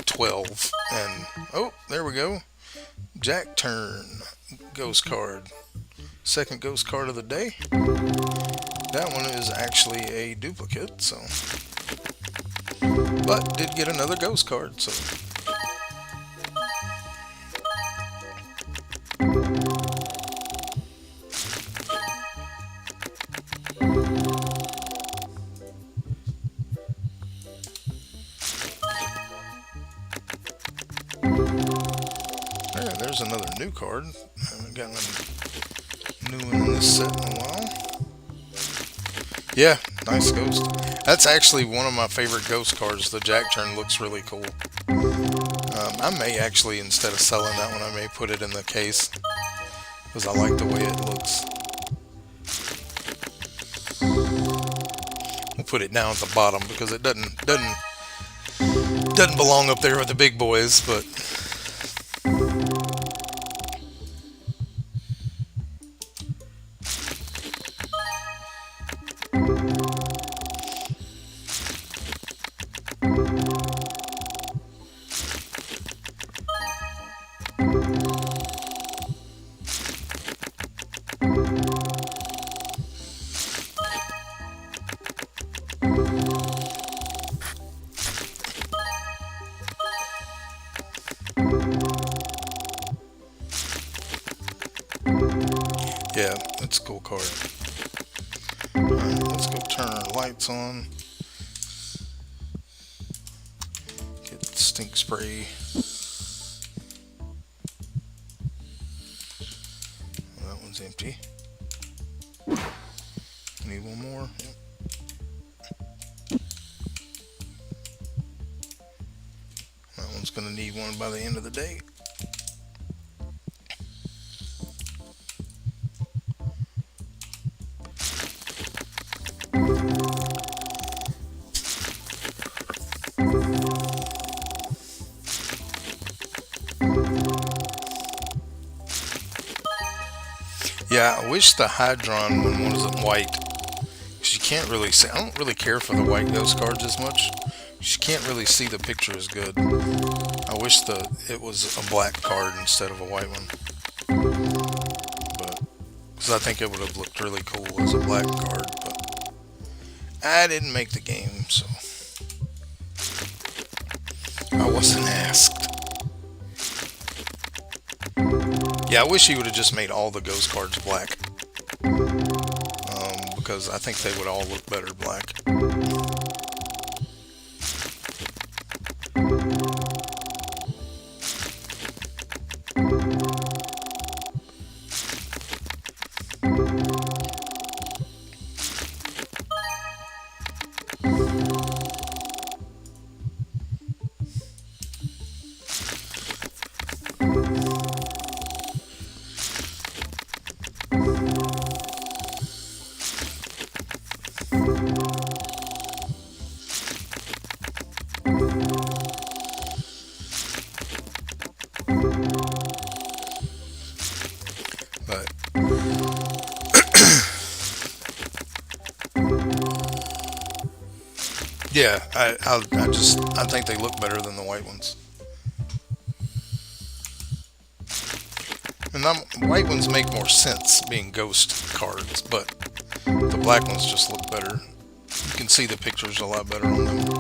S2: 12. And oh, there we go, Jack turn, ghost card, second ghost card of the day. That one is actually a duplicate, so but did get another ghost card, so there's another new card. I haven't gotten a new one in this set in a while. Yeah, nice ghost. That's actually one of my favorite ghost cards. The Jack turn looks really cool. I may actually, instead of selling that one, I may put it in the case because I like the way it looks. We'll put it down at the bottom because it doesn't belong up there with the big boys, but yeah, it's a cool card. Alright, let's go turn our lights on. Get stink spray. Well, that one's empty. Need one more. Yep. That one's gonna need one by the end of the day. Yeah, I wish the Hydron one wasn't white. Because you can't really see. I don't really care for the white ghost cards as much. You can't really see the picture as good. I wish it was a black card instead of a white one. But because I think it would have looked really cool as a black card. But I didn't make the game, so I wasn't asked. Yeah, I wish he would have just made all the ghost cards black. Because I think they would all look better black. But yeah, I think they look better than the white ones. And the white ones make more sense being ghost cards, but the black ones just look better. You can see the pictures a lot better on them.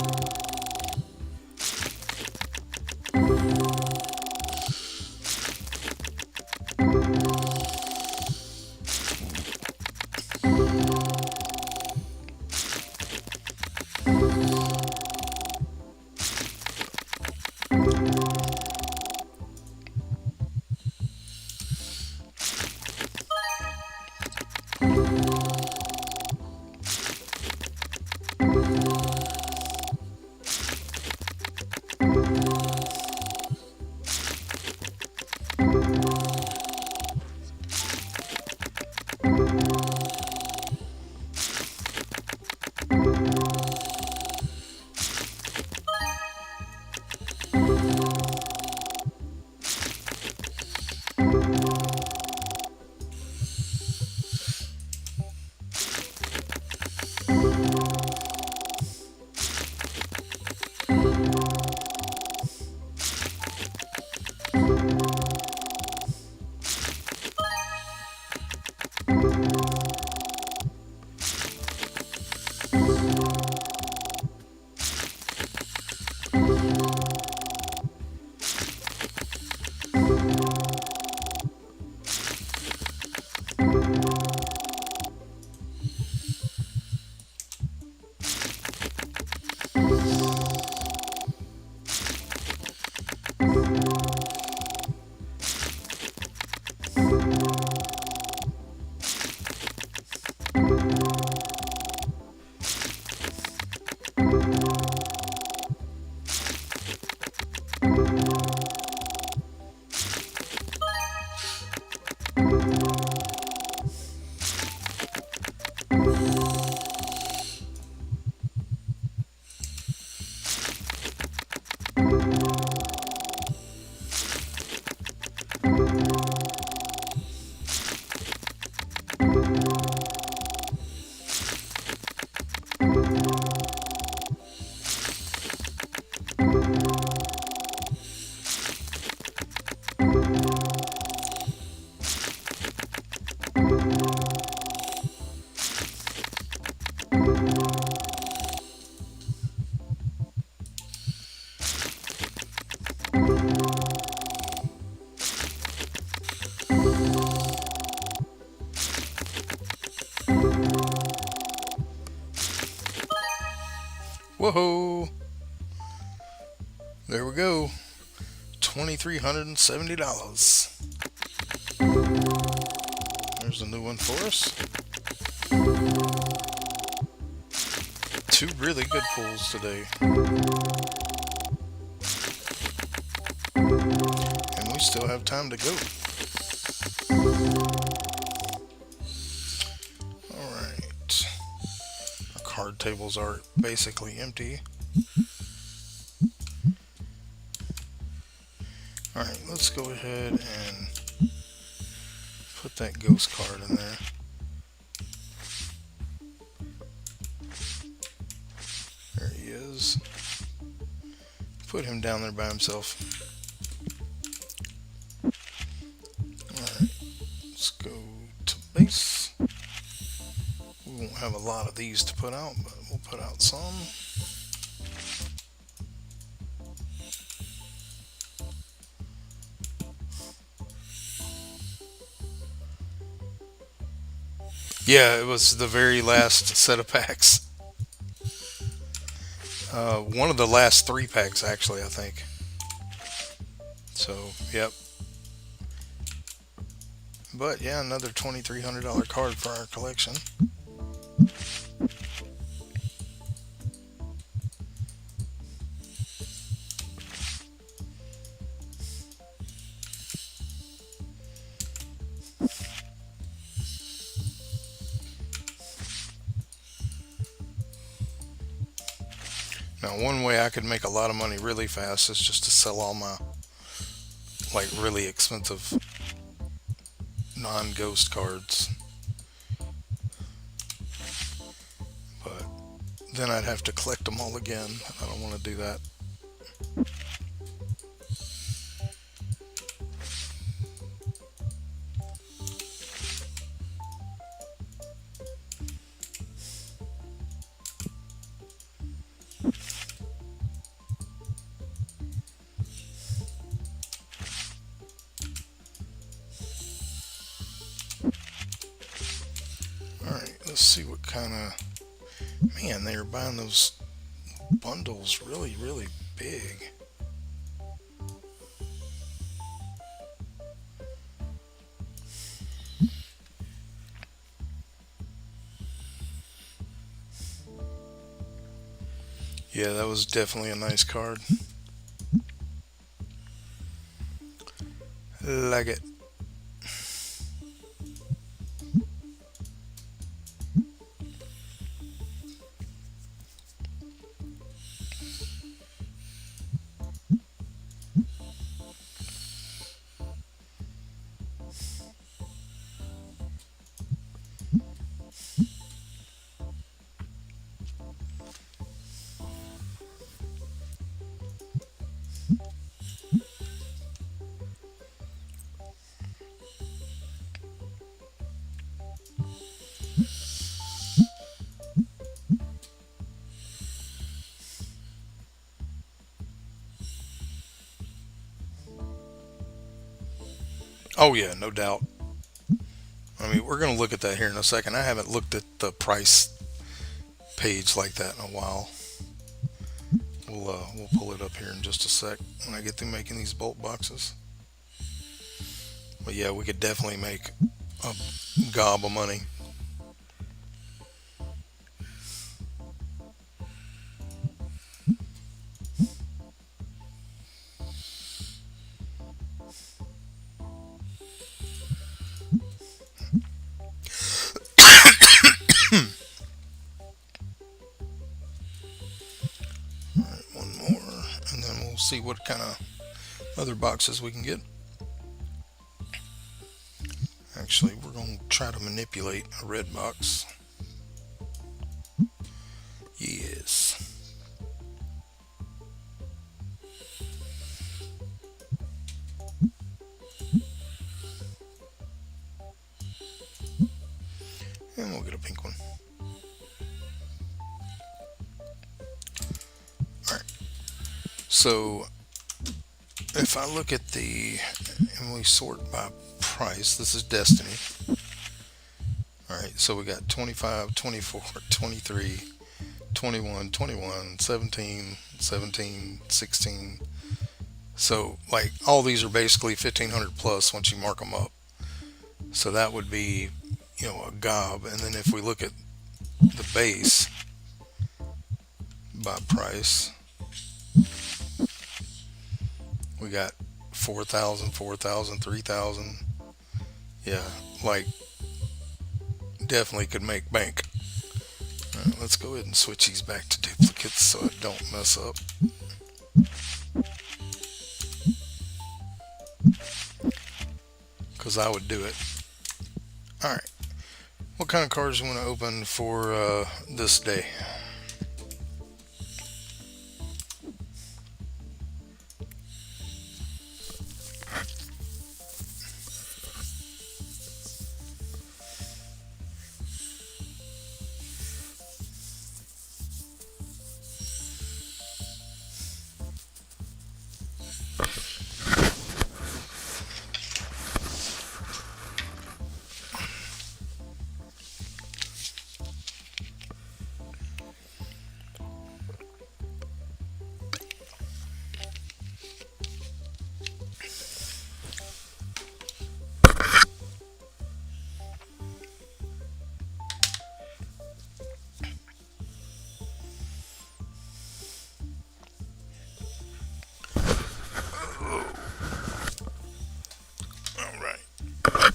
S2: Whoa! There we go. $2,370. There's a new one for us. Two really good pulls today. And we still have time to go. Alright. Our card tables are basically empty. Alright, let's go ahead and put that ghost card in there. There he is. Put him down there by himself. Alright, let's go to base. We won't have a lot of these to put out, but we'll put out some. Yeah, it was the very last set of packs. One of the last 3 packs, actually, I think. So, yep. But yeah, another $2,300 card for our collection. Now, one way I could make a lot of money really fast is just to sell all my, like, really expensive non-ghost cards. But then I'd have to collect them all again. I don't want to do that. Alright, let's see what kind of... Man, they were buying those bundles really, really big. Yeah, that was definitely a nice card. Like it. Oh yeah, no doubt. I mean, we're going to look at that here in a second. I haven't looked at the price page like that in a while. We'll pull it up here in just a sec when I get through making these bolt boxes. But yeah, we could definitely make a gob of money. Alright, one more, and then we'll see what kind of other boxes we can get. Actually, we're going to try to manipulate a red box. Yes. And we'll get a pink one. Alright. So, if I look at and we sort by price, this is Destiny. Alright, so we got 25, 24, 23, 21, 21, 17, 17, 16. So, like, all these are basically 1500 plus once you mark them up. So that would be, a gob. And then if we look at the base by price, we got 4,000, 4,000, 3,000. Yeah, like, definitely could make bank. All right, let's go ahead and switch these back to duplicates so I don't mess up. Because I would do it. All right. What kind of cards do you want to open for this day? All right.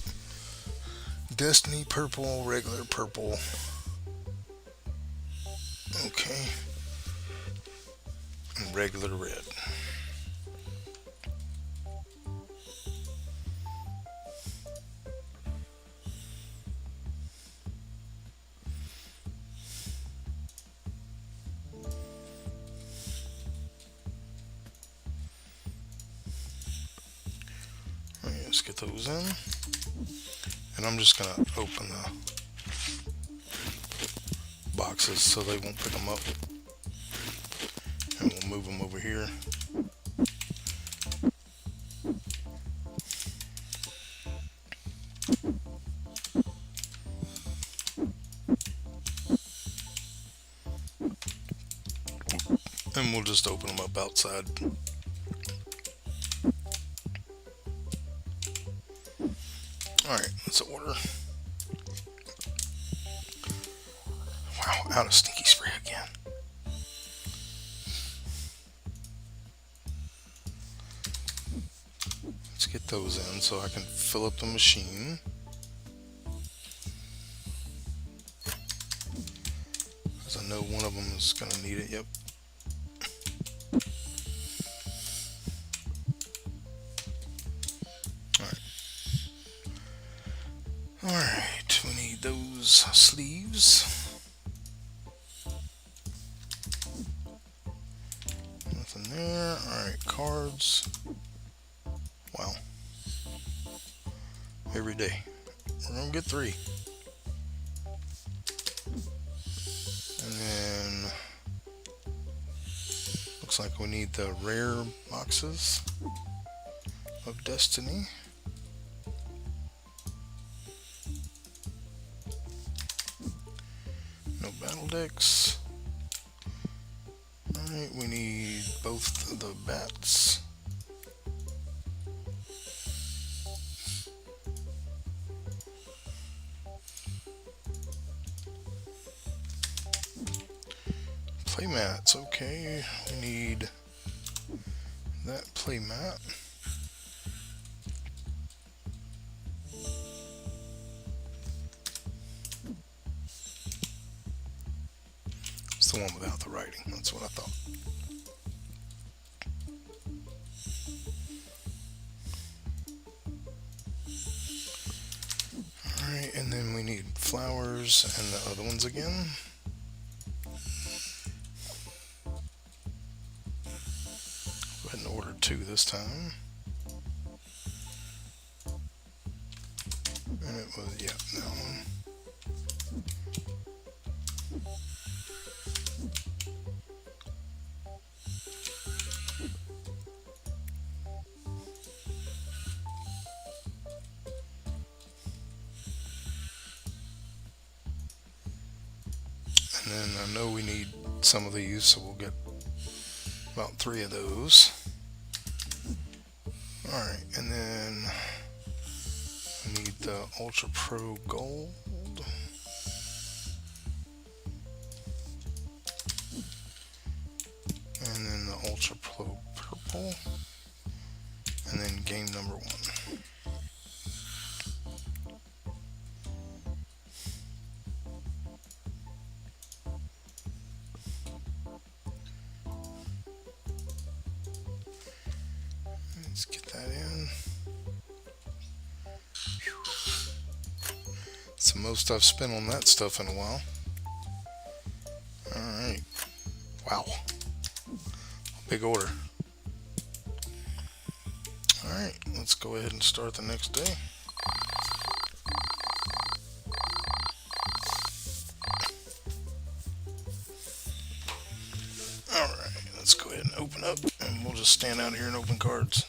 S2: Destiny purple, regular purple. Okay. And regular red. All right, let's get those in. And I'm just going to open the boxes so they won't pick them up. And we'll move them over here. And we'll just open them up outside. Alright, let's order. Wow, out of stinky spray again. Let's get those in so I can fill up the machine. Because I know one of them is going to need it. Yep. Alright, we need those sleeves. Nothing there. Alright, cards. Wow. Every day. We're going to get 3. And then looks like we need the rare boxes of Destiny. No battle decks. Alright, we need both of the bats. Playmats, okay. We need that playmat. It's the one without the writing, that's what I thought. Alright, and then we need flowers and the other ones again. Go ahead and order 2 this time. And it was, yeah, that one. And then I know we need need some of these, so we'll get about 3 of those. Alright, and then I need the Ultra Pro Gold. And then the Ultra Pro Purple. And then game number 1. Let's get that in. It's the most I've spent on that stuff in a while. Alright. Wow. Big order. Alright, let's go ahead and start the next day. Alright, let's go ahead and open up, and we'll just stand out here and open cards.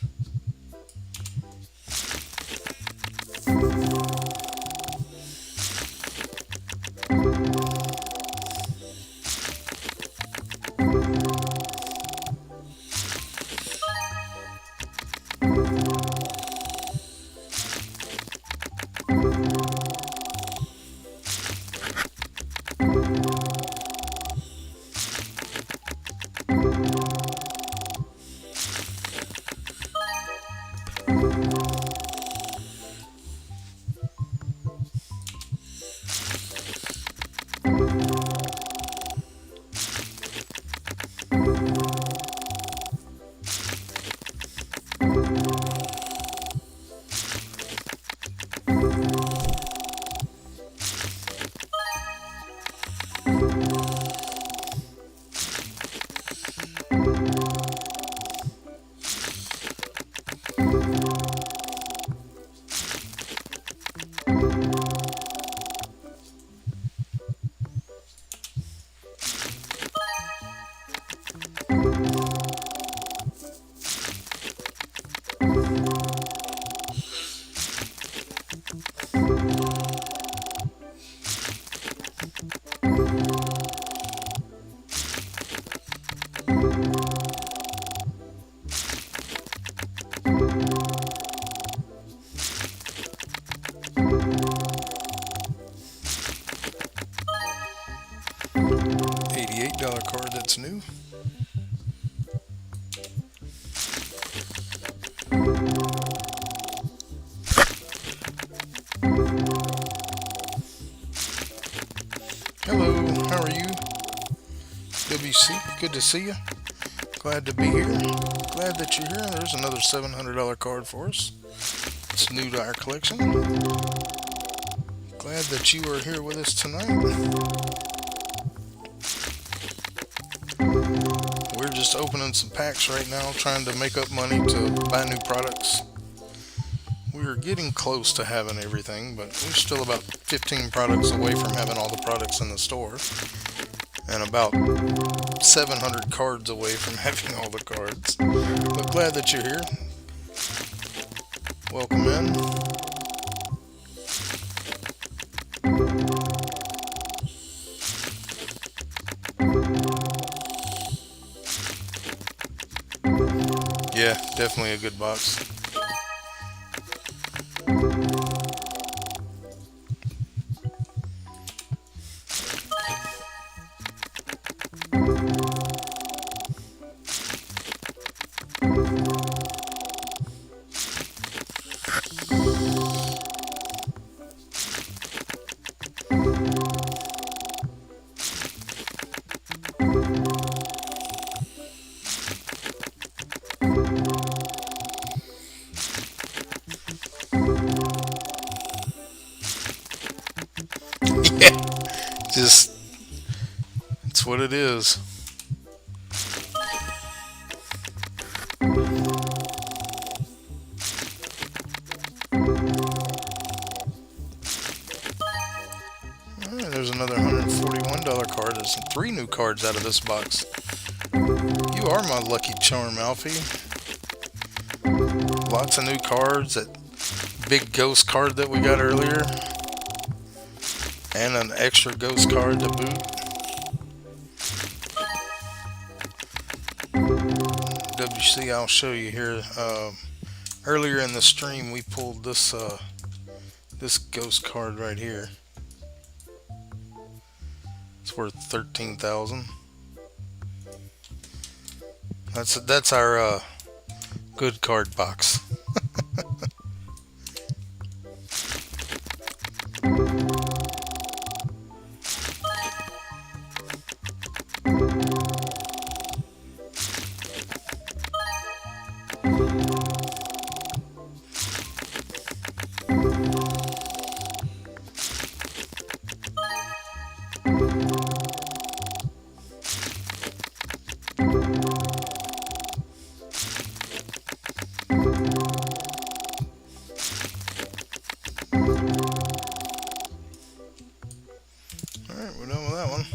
S2: $88 card that's new. Hello, how are you? WC, good to see you. Glad to be here. Glad that you're here. There's another $700 card for us. It's new to our collection. Glad that you are here with us tonight. We're just opening some packs right now, trying to make up money to buy new products. We're getting close to having everything, but we're still about 15 products away from having all the products in the store, and about 700 cards away from having all the cards. But glad that you're here. Welcome in. Yeah, definitely a good box. Yeah, just, it's what it is. Alright, there's another $141 card. There's 3 new cards out of this box. You are my lucky charm, Alfie. Lots of new cards. That big ghost card that we got earlier. And an extra ghost card to boot. you see, I'll show you here. Earlier in the stream, we pulled this ghost card right here. It's worth 13,000. That's our good card box. Alright, we're done with that one.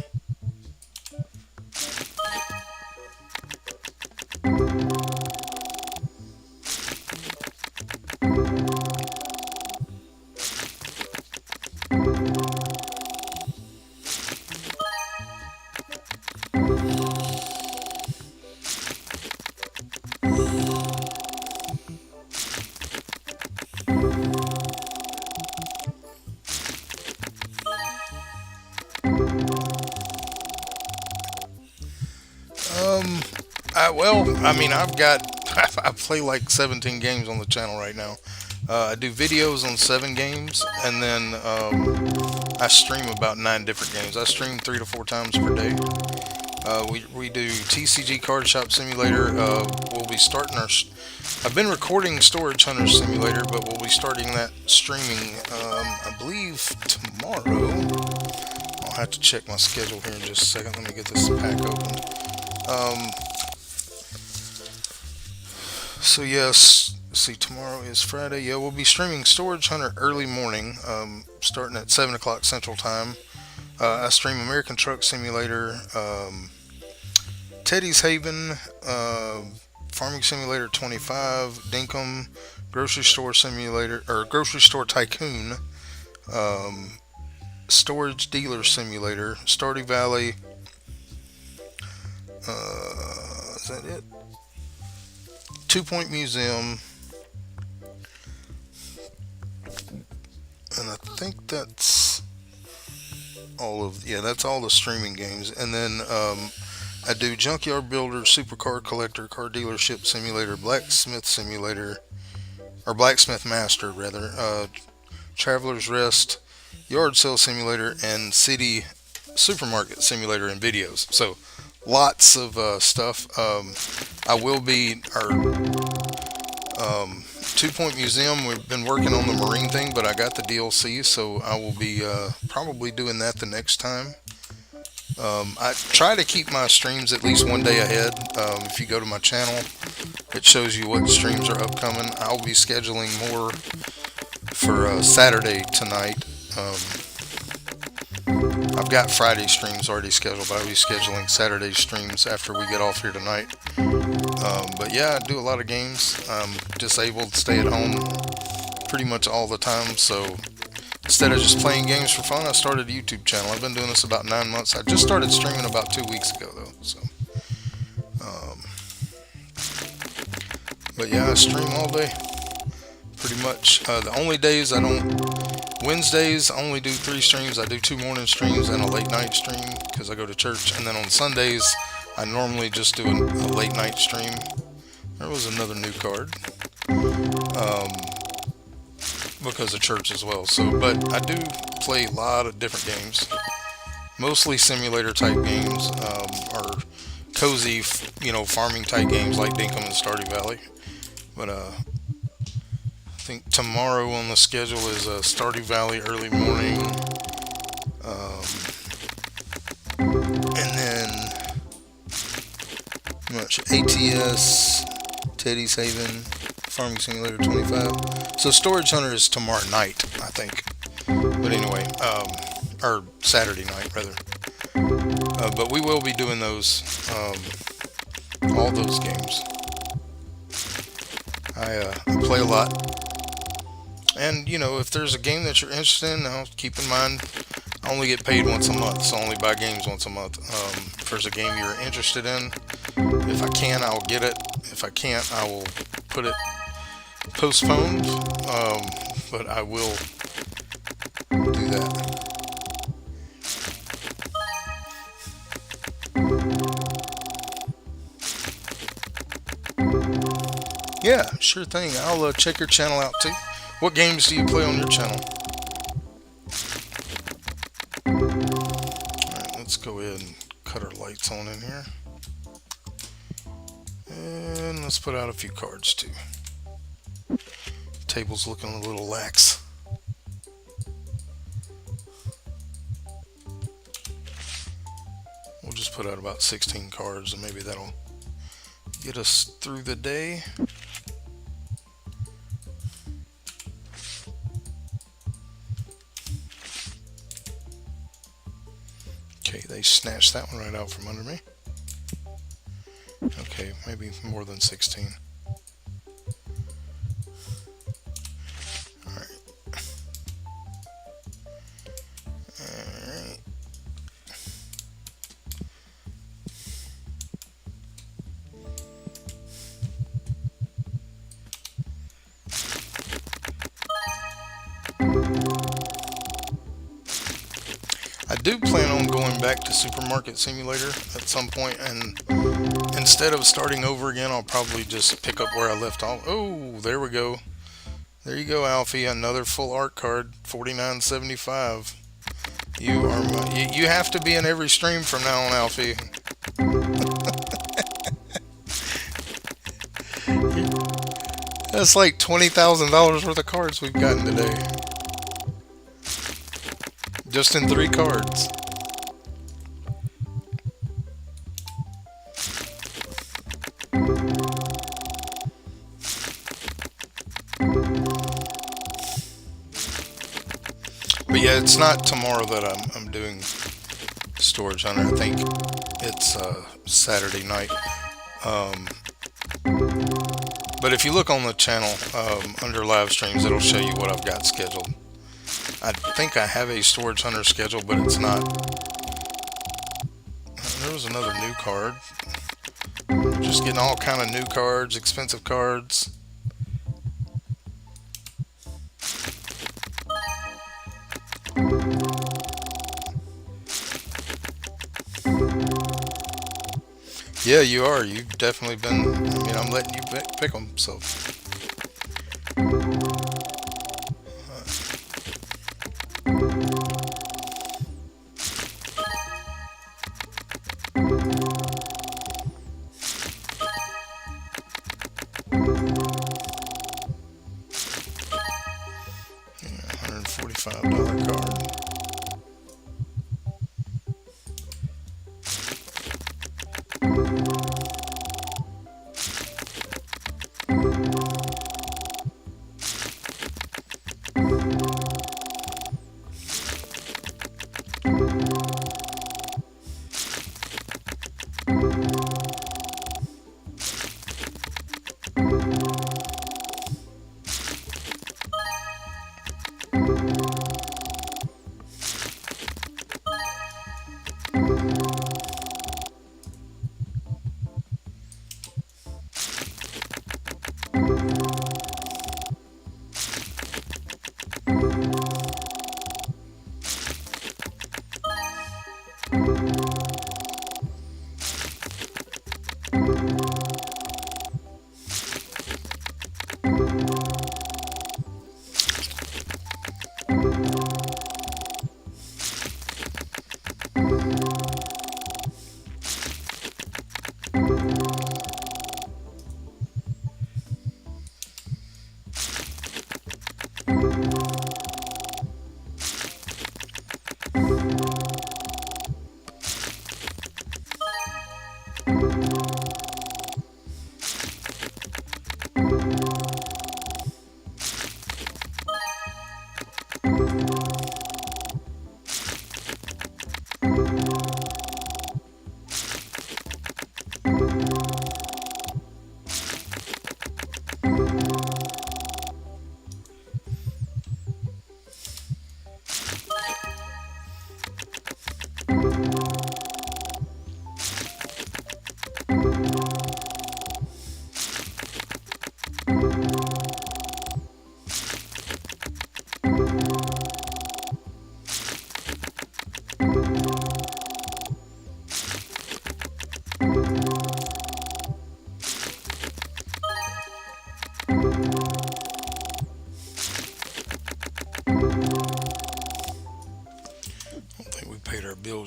S2: I mean, I play like 17 games on the channel right now. I do videos on 7 games, and then I stream about 9 different games. I stream 3 to 4 times per day. We do TCG Card Shop Simulator. We'll be starting our. I've been recording Storage Hunter Simulator, but we'll be starting that streaming, I believe, tomorrow. I'll have to check my schedule here in just a second. Let me get this pack open. So yes, see, tomorrow is Friday. Yeah, we'll be streaming Storage Hunter early morning, starting at 7 o'clock Central Time. I stream American Truck Simulator, Teddy's Haven, Farming Simulator 25, Dinkum, Grocery Store Simulator, or Grocery Store Tycoon, Storage Dealer Simulator, Stardew Valley. Is that it? 2 Point Museum, and I think that's that's all the streaming games. And then I do Junkyard Builder, Supercar Collector, Car Dealership Simulator, Blacksmith Simulator, or Blacksmith Master rather, Traveler's Rest, Yard Sale Simulator, and City Supermarket Simulator and videos. So lots of stuff. I will be our 2 Point Museum. We've been working on the marine thing, but I got the DLC, so I will be probably doing that the next time. I try to keep my streams at least one day ahead. If you go to my channel, it shows you what streams are upcoming. I'll be scheduling more for Saturday tonight. I've got Friday streams already scheduled, but I'll be scheduling Saturday streams after we get off here tonight. But yeah, I do a lot of games. I'm disabled, stay at home pretty much all the time, so instead of just playing games for fun, I started a YouTube channel. I've been doing this about 9 months. I just started streaming about 2 weeks ago, though. So, but yeah, I stream all day, pretty much. The only days I don't, Wednesdays I only do 3 streams. I do 2 morning streams and a late night stream because I go to church. And then on Sundays, I normally just do a late night stream. There was another new card. Because of church as well. So, but I do play a lot of different games, mostly simulator type games, or cozy, farming type games like Dinkum and Stardew Valley. But I think tomorrow on the schedule is Stardew Valley early morning, and then ATS, Teddy's Haven, Farming Simulator 25. So Storage Hunter is tomorrow night, I think. But anyway, or Saturday night rather. But we will be doing those, all those games. I play a lot. And, if there's a game that you're interested in, now keep in mind, I only get paid once a month, so I only buy games once a month. If there's a game you're interested in, if I can, I'll get it. If if I can't, I will put it postponed. But I will do that. Yeah, sure thing. I'll check your channel out too. What games do you play on your channel? Alright, let's go ahead and cut our lights on in here. And let's put out a few cards too. Table's looking a little lax. We'll just put out about 16 cards and maybe that'll get us through the day. Okay, they snatched that one right out from under me. Okay, maybe more than 16. Alright. Alright. I do plan on going back to Supermarket Simulator at some point, and instead of starting over again, I'll probably just pick up where I left off. Oh, there we go. There you go, Alfie. Another full art card, $49.75. You are you have to be in every stream from now on, Alfie. That's like $20,000 worth of cards we've gotten today. Just in 3 cards. But yeah, it's not tomorrow that I'm doing Storage Hunter. I think it's Saturday night. But if you look on the channel under live streams, it'll show you what I've got scheduled. I think I have a Storage Hunter schedule, but it's not. There was another new card. Just getting all kind of new cards, expensive cards. Yeah, you are. You've definitely been. I mean, I'm letting you pick them, so. $145 card.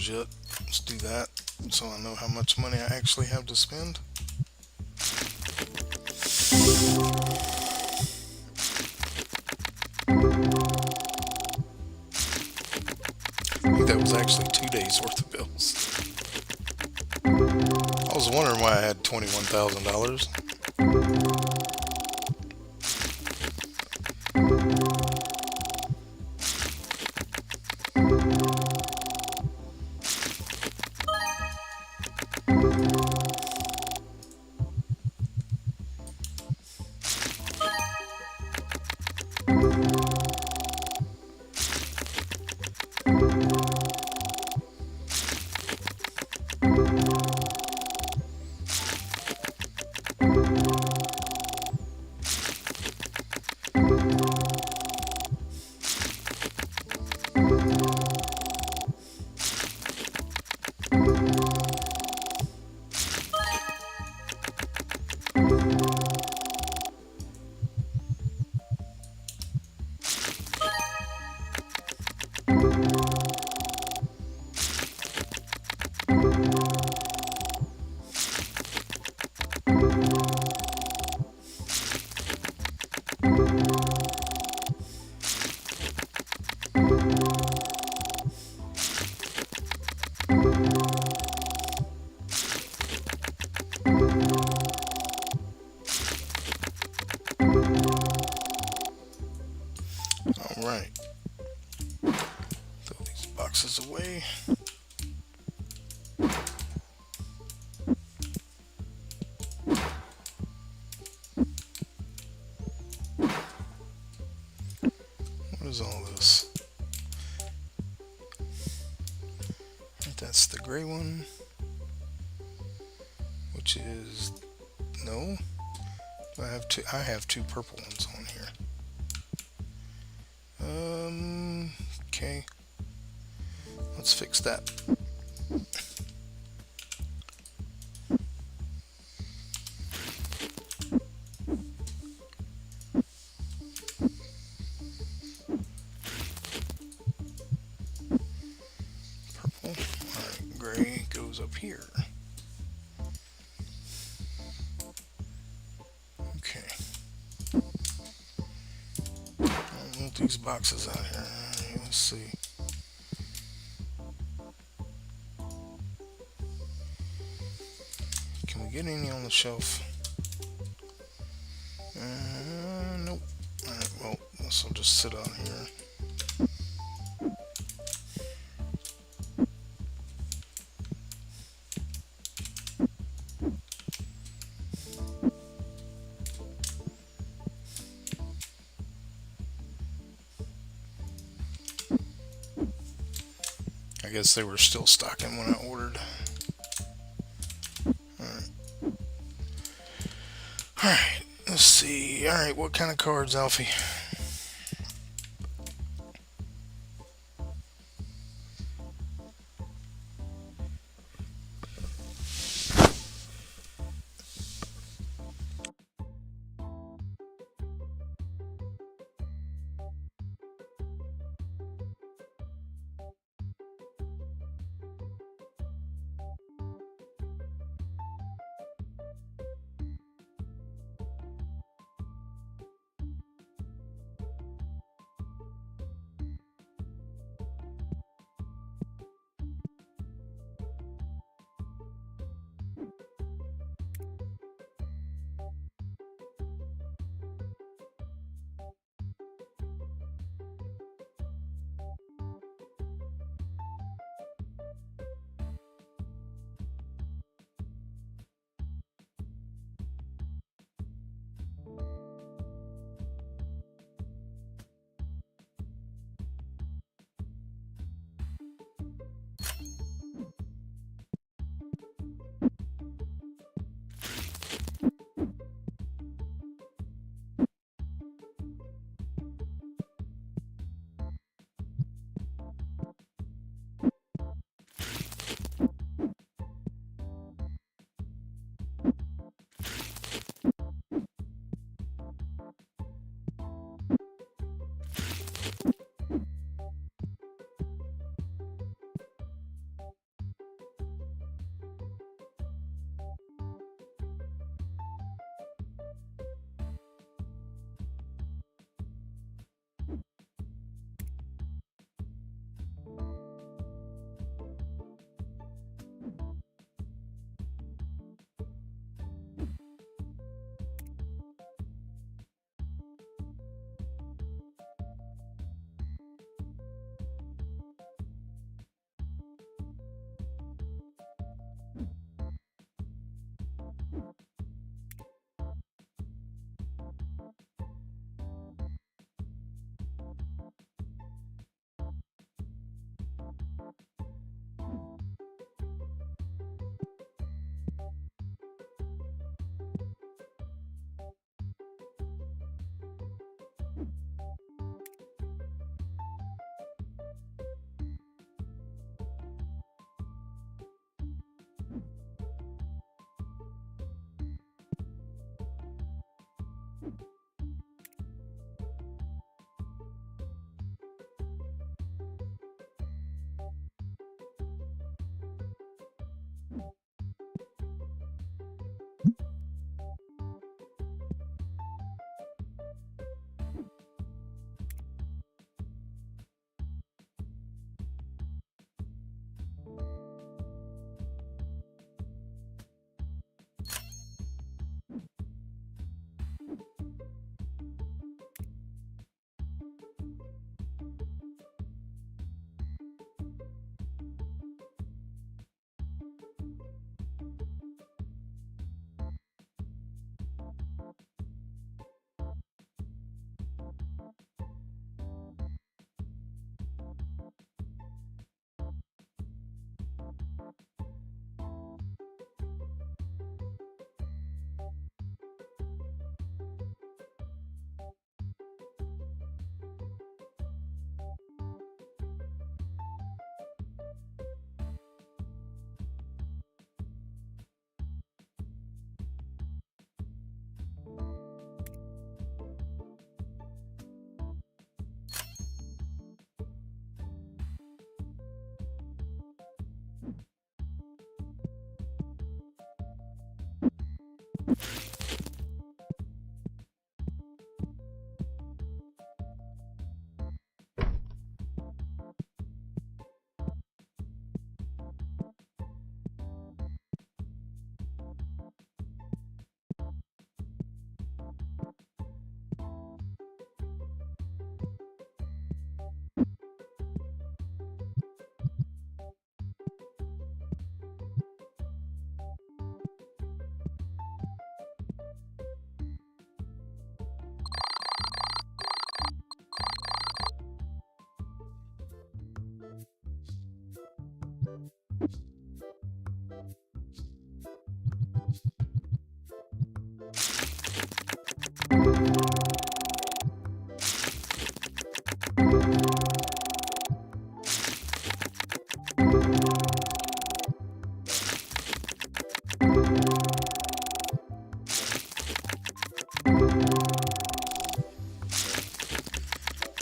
S2: bills yet. Let's do that so I know how much money I actually have to spend. I think that was actually 2 days worth of bills. I was wondering why I had $21,000. All right. Throw these boxes away. What is all this? I think that's the gray one, which is no. I have two. I have two purple ones on here. Okay. Let's fix that. Purple. Alright, gray goes up here. Okay. I'll move these boxes out here. Let's see. Can we get any on the shelf? Nope. Alright, well, this will just sit on here. I guess they were still stocking when I ordered. Alright. Alright, let's see. Alright, what kind of cards, Alfie?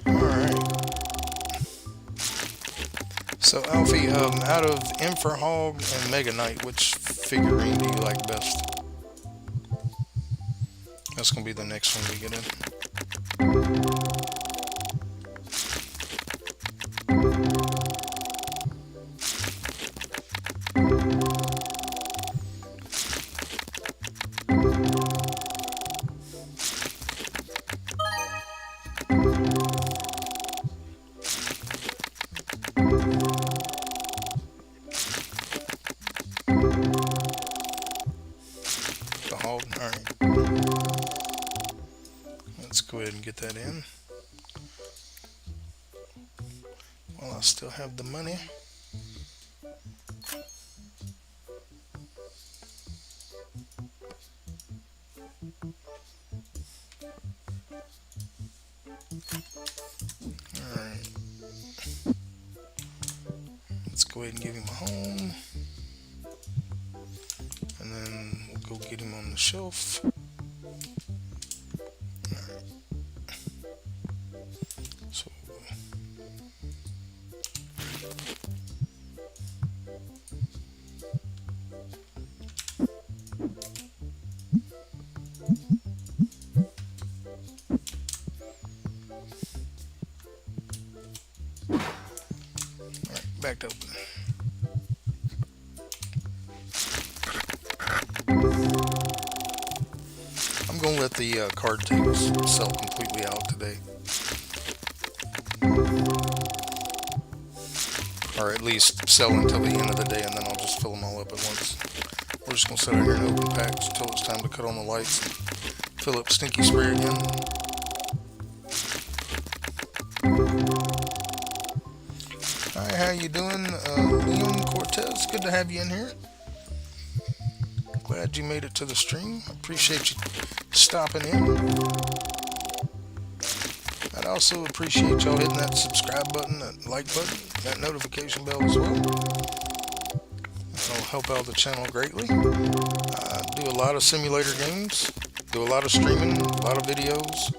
S2: Alright. So Alfie, out of Hog and Mega Knight, which figurine do you like best? That's gonna be the next one we get in. The Hog. Alright. Let's go ahead and get that in. While I still have the money. Alright. Let's go ahead and give him a home. And then we'll go get him on the shelf. Alright. So back to open. I'm going to let the card tables sell completely out today. Or at least sell until the end of the day, and then I'll just fill them all up at once. We're just going to sit out here and open packs until it's time to cut on the lights and fill up Stinky Spray again. Hi, how you doing, Liam Cortez? Good to have you in here. Glad you made it to the stream. Appreciate you stopping in. I'd also appreciate y'all hitting that subscribe button, that like button, that notification bell as well. That'll help out the channel greatly. I do a lot of simulator games, do a lot of streaming, a lot of videos.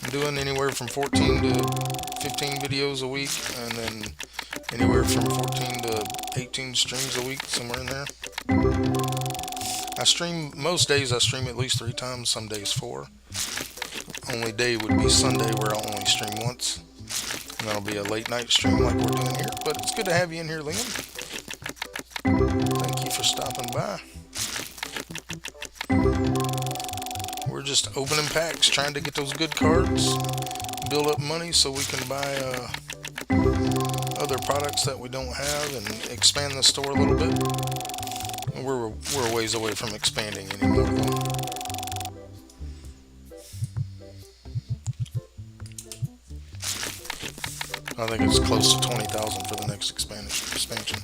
S2: I'm doing anywhere from 14 to 15 videos a week, and then anywhere from 14 to 18 streams a week, somewhere in there. I stream, most days I stream at least 3 times, some days 4. Only day would be Sunday, where I'll only stream once. And that'll be a late night stream like we're doing here. But it's good to have you in here, Liam. Thank you for stopping by. We're just opening packs, trying to get those good cards, build up money so we can buy other products that we don't have and expand the store a little bit. We're a ways away from expanding anymore, though. I think it's close to 20,000 for the next expansion.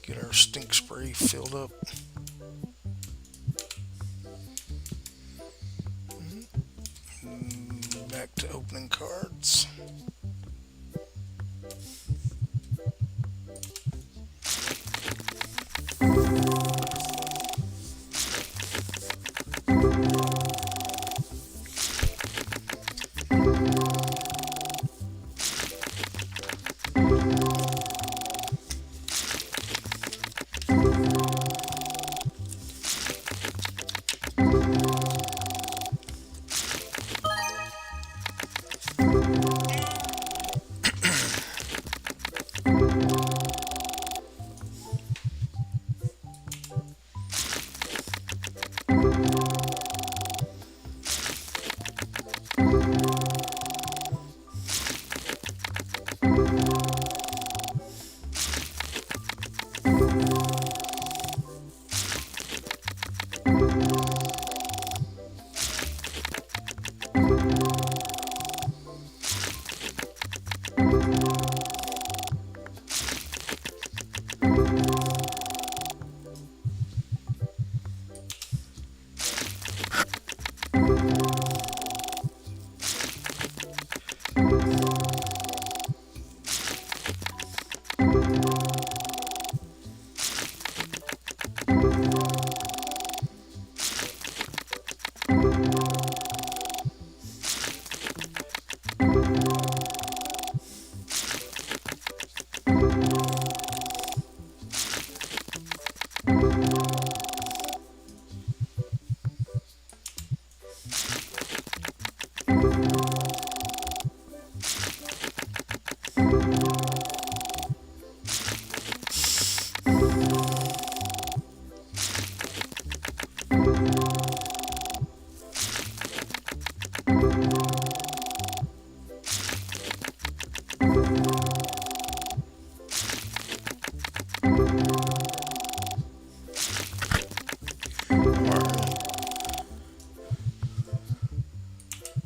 S2: Get our stink spray filled up. Back to opening cards.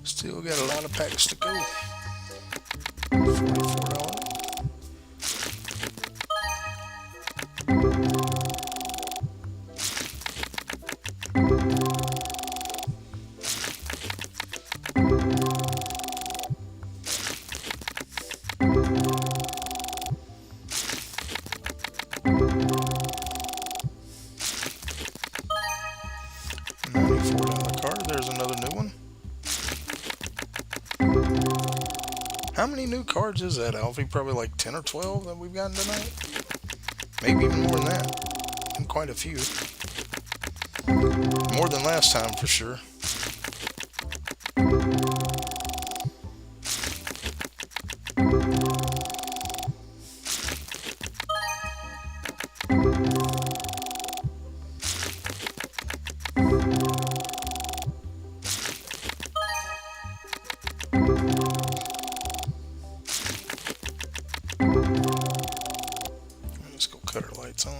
S2: Still got a lot of packs to go. $44. $94 card. There's another new one. How many new cards is that, Alfie? Probably like 10 or 12 that we've gotten tonight. Maybe even more than that. And quite a few. More than last time for sure. Let's go cut our lights on.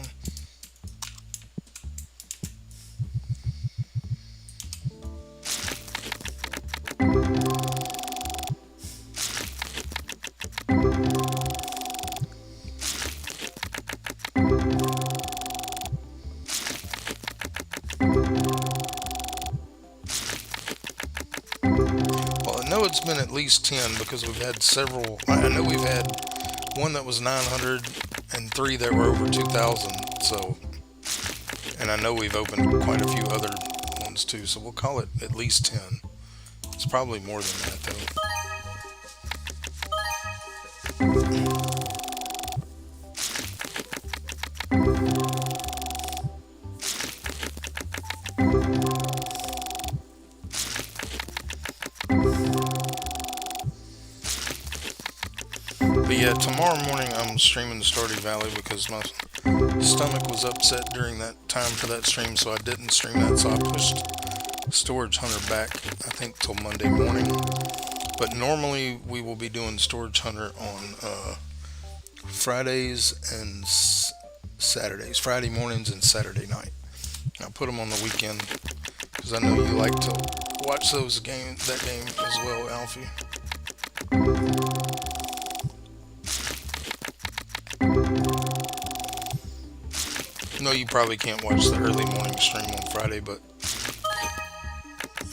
S2: Well, I know it's been at least 10 because we've had several. I know we've had one that was 900 and three that were over 2,000. So, and I know we've opened quite a few other ones too. So we'll call it at least 10. It's probably more than that though. But yeah, tomorrow morning I'm streaming Stardew Valley because my stomach was upset during that time for that stream, so I didn't stream that. So I pushed Storage Hunter back, I think, till Monday morning. But normally we will be doing Storage Hunter on Fridays and Saturdays, Friday mornings and Saturday night. I put them on the weekend because I know you like to watch that game as well, Alfie. No, you probably can't watch the early morning stream on Friday, but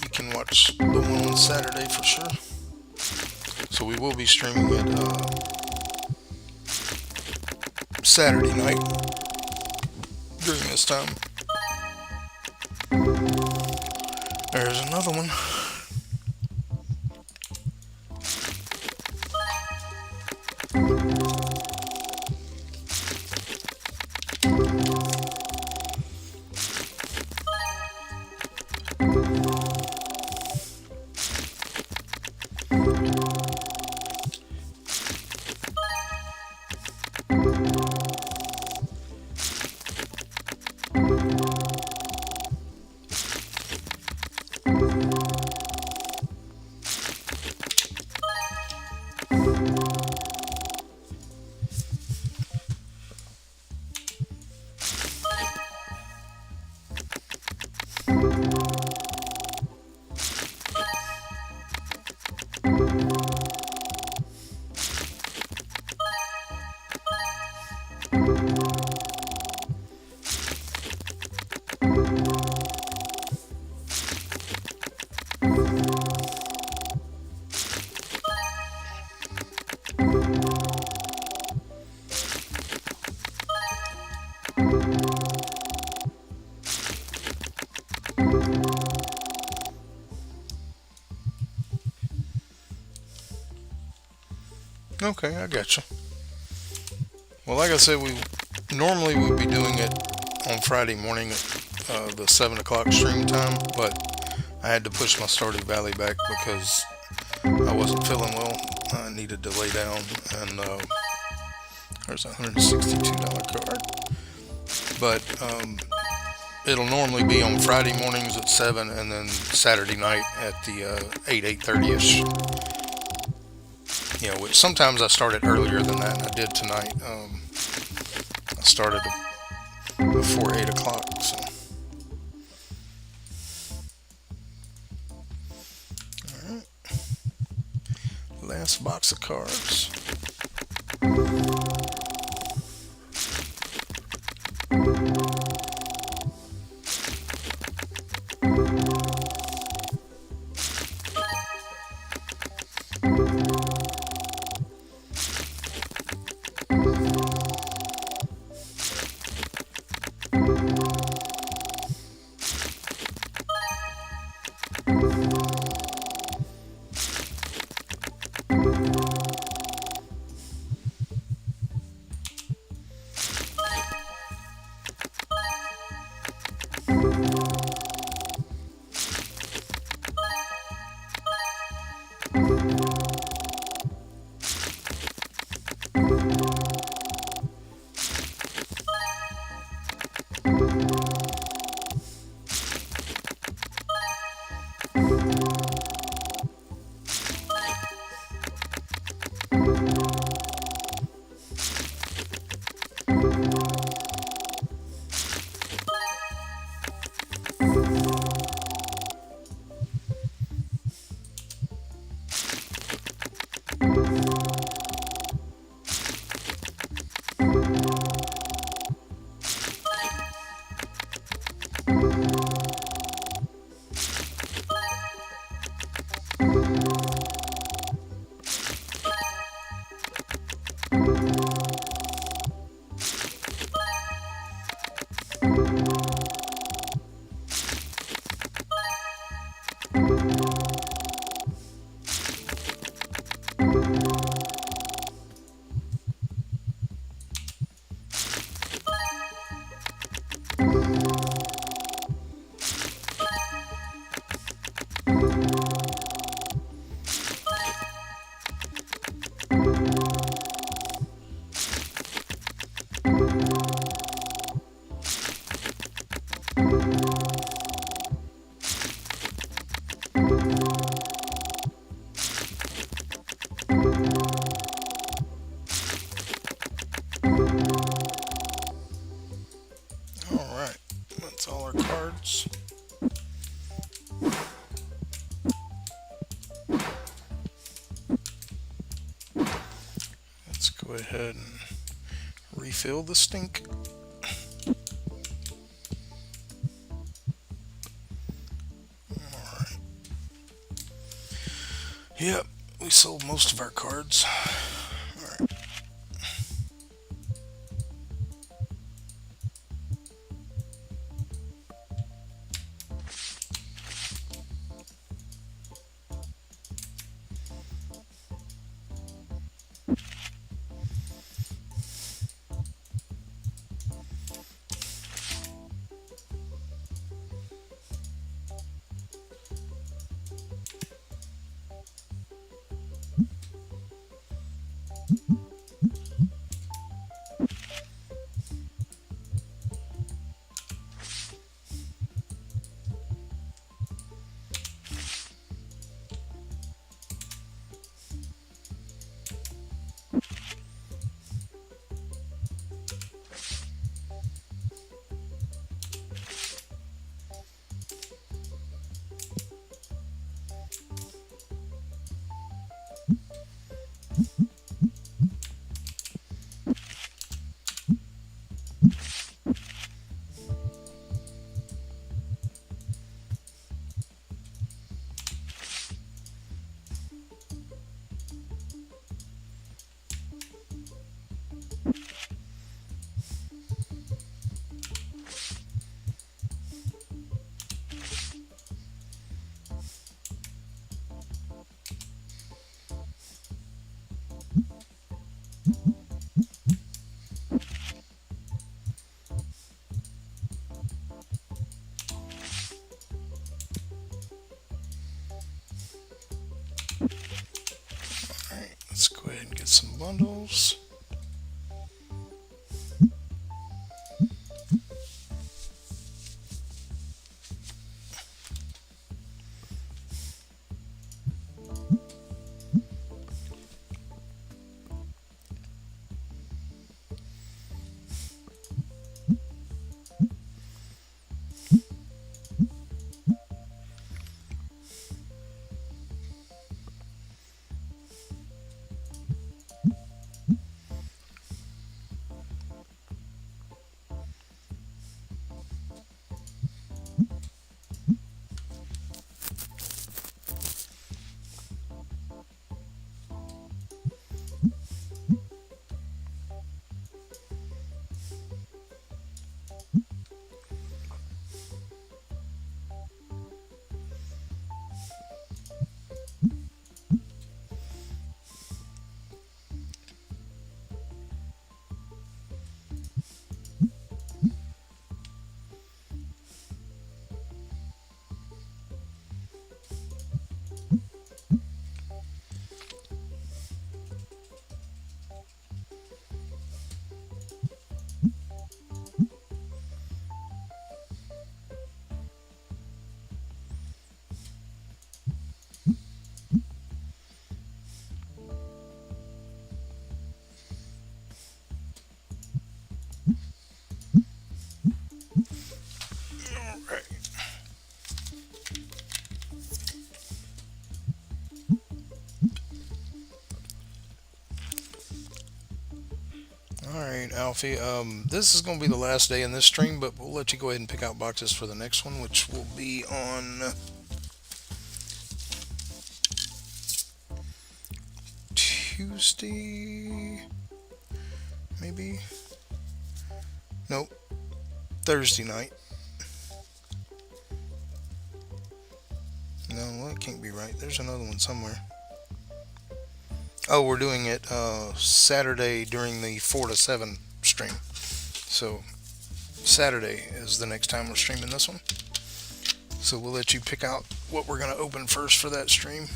S2: you can watch the one on Saturday for sure. So we will be streaming it Saturday night during this time. There's another one. Okay, I gotcha. Well, like I said, we normally would be doing it on Friday morning at the 7 o'clock stream time, but I had to push my Stardew Valley back because I wasn't feeling well. I needed to lay down, and there's a $162 card. But it'll normally be on Friday mornings at 7, and then Saturday night at the 8:30ish. You know, which sometimes I started earlier than that, and I did tonight. I started before 8 o'clock, so. Alright. Last box of cards. Alright, that's all our cards. Let's go ahead and refill the stink. Yep, we sold most of our cards. Alright. Alright, let's go ahead and get some bundles. Alright. Alright, Alfie. This is going to be the last day in this stream, but we'll let you go ahead and pick out boxes for the next one, which will be on Tuesday, maybe? Nope, Thursday night. No, that can't be right. There's another one somewhere. Oh, we're doing it Saturday during the 4 to 7 stream. So, Saturday is the next time we're streaming this one. So, we'll let you pick out what we're going to open first for that stream.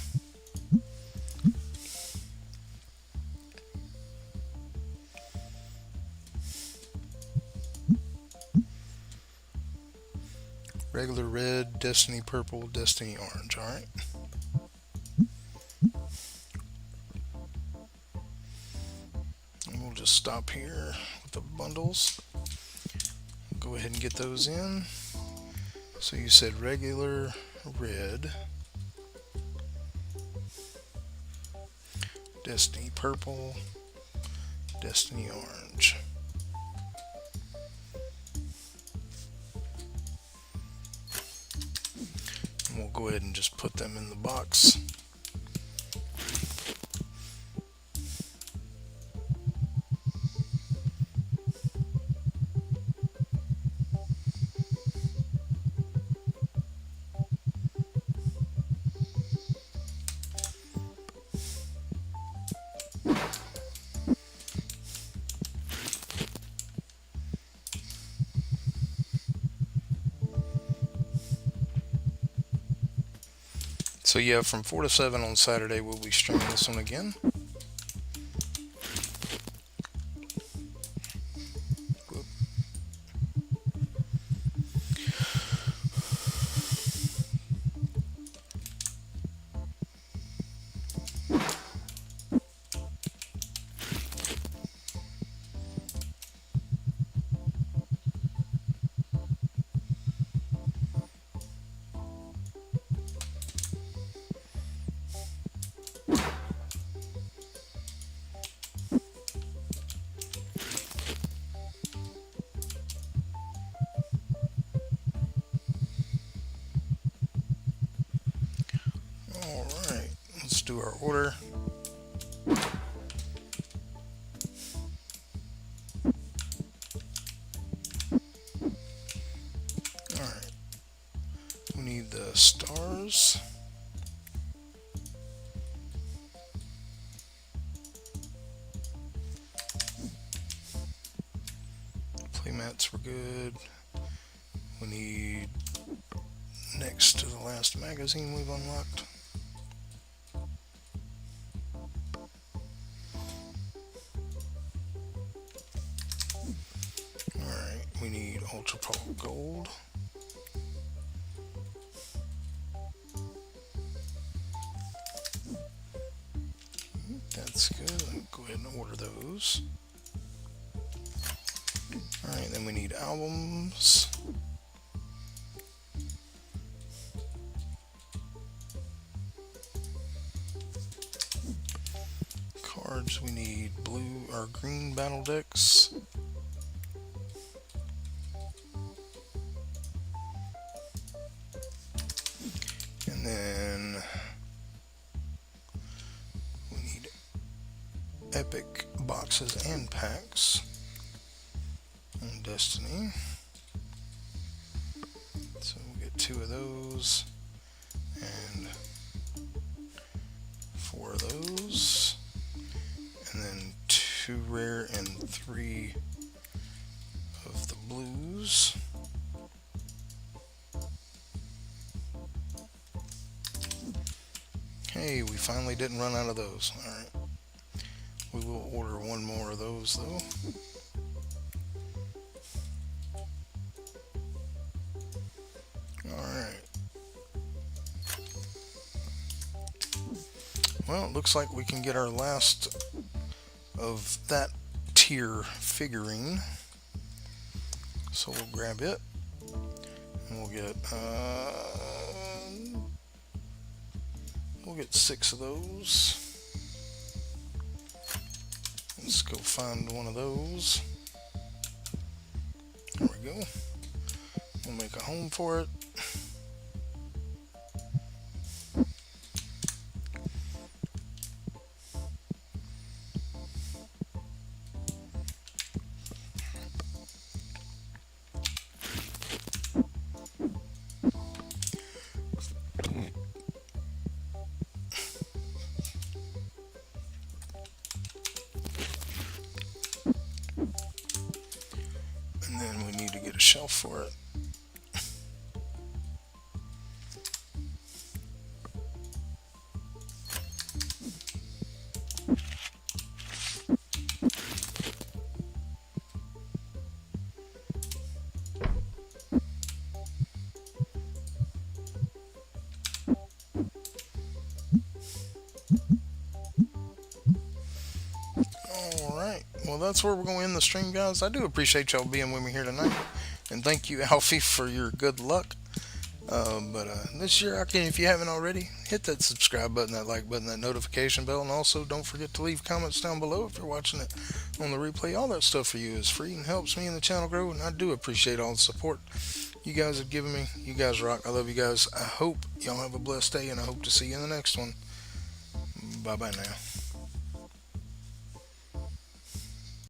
S2: Regular red, Destiny purple, Destiny orange. Alright. And we'll just stop here with the bundles. Go ahead and get those in. So you said regular red, Destiny purple, Destiny orange. And we'll go ahead and just put them in the box So yeah, from 4 to 7 on Saturday, we'll be streaming this one again. Alright, let's do our order. Alright, we need the stars. Playmats were good. We need next to the last magazine we've unlocked. Alright, we need Ultra Pop Gold. That's good. I'll go ahead and order those. Alright, then we need albums. Cards, we need blue or green battle decks. And then we need epic boxes and packs on Destiny. So we'll get 2 of those and 4 of those. And then 2 rare and 3 of the blues. Hey, we finally didn't run out of those. Alright. We will order 1 more of those though. Alright. Well, it looks like we can get our last of that tier figurine. So we'll grab it. And we'll get 6 of those. Let's go find one of those. There we go. We'll make a home for it. And then we need to get a shelf for it. Alright, well that's where we're going to end the stream, guys. I do appreciate y'all being with me here tonight. And thank you, Alfie, for your good luck. This year, if you haven't already, hit that subscribe button, that like button, that notification bell, and also don't forget to leave comments down below if you're watching it on the replay. All that stuff for you is free and helps me and the channel grow, and I do appreciate all the support you guys have given me. You guys rock. I love you guys. I hope y'all have a blessed day, and I hope to see you in the next one. Bye-bye now.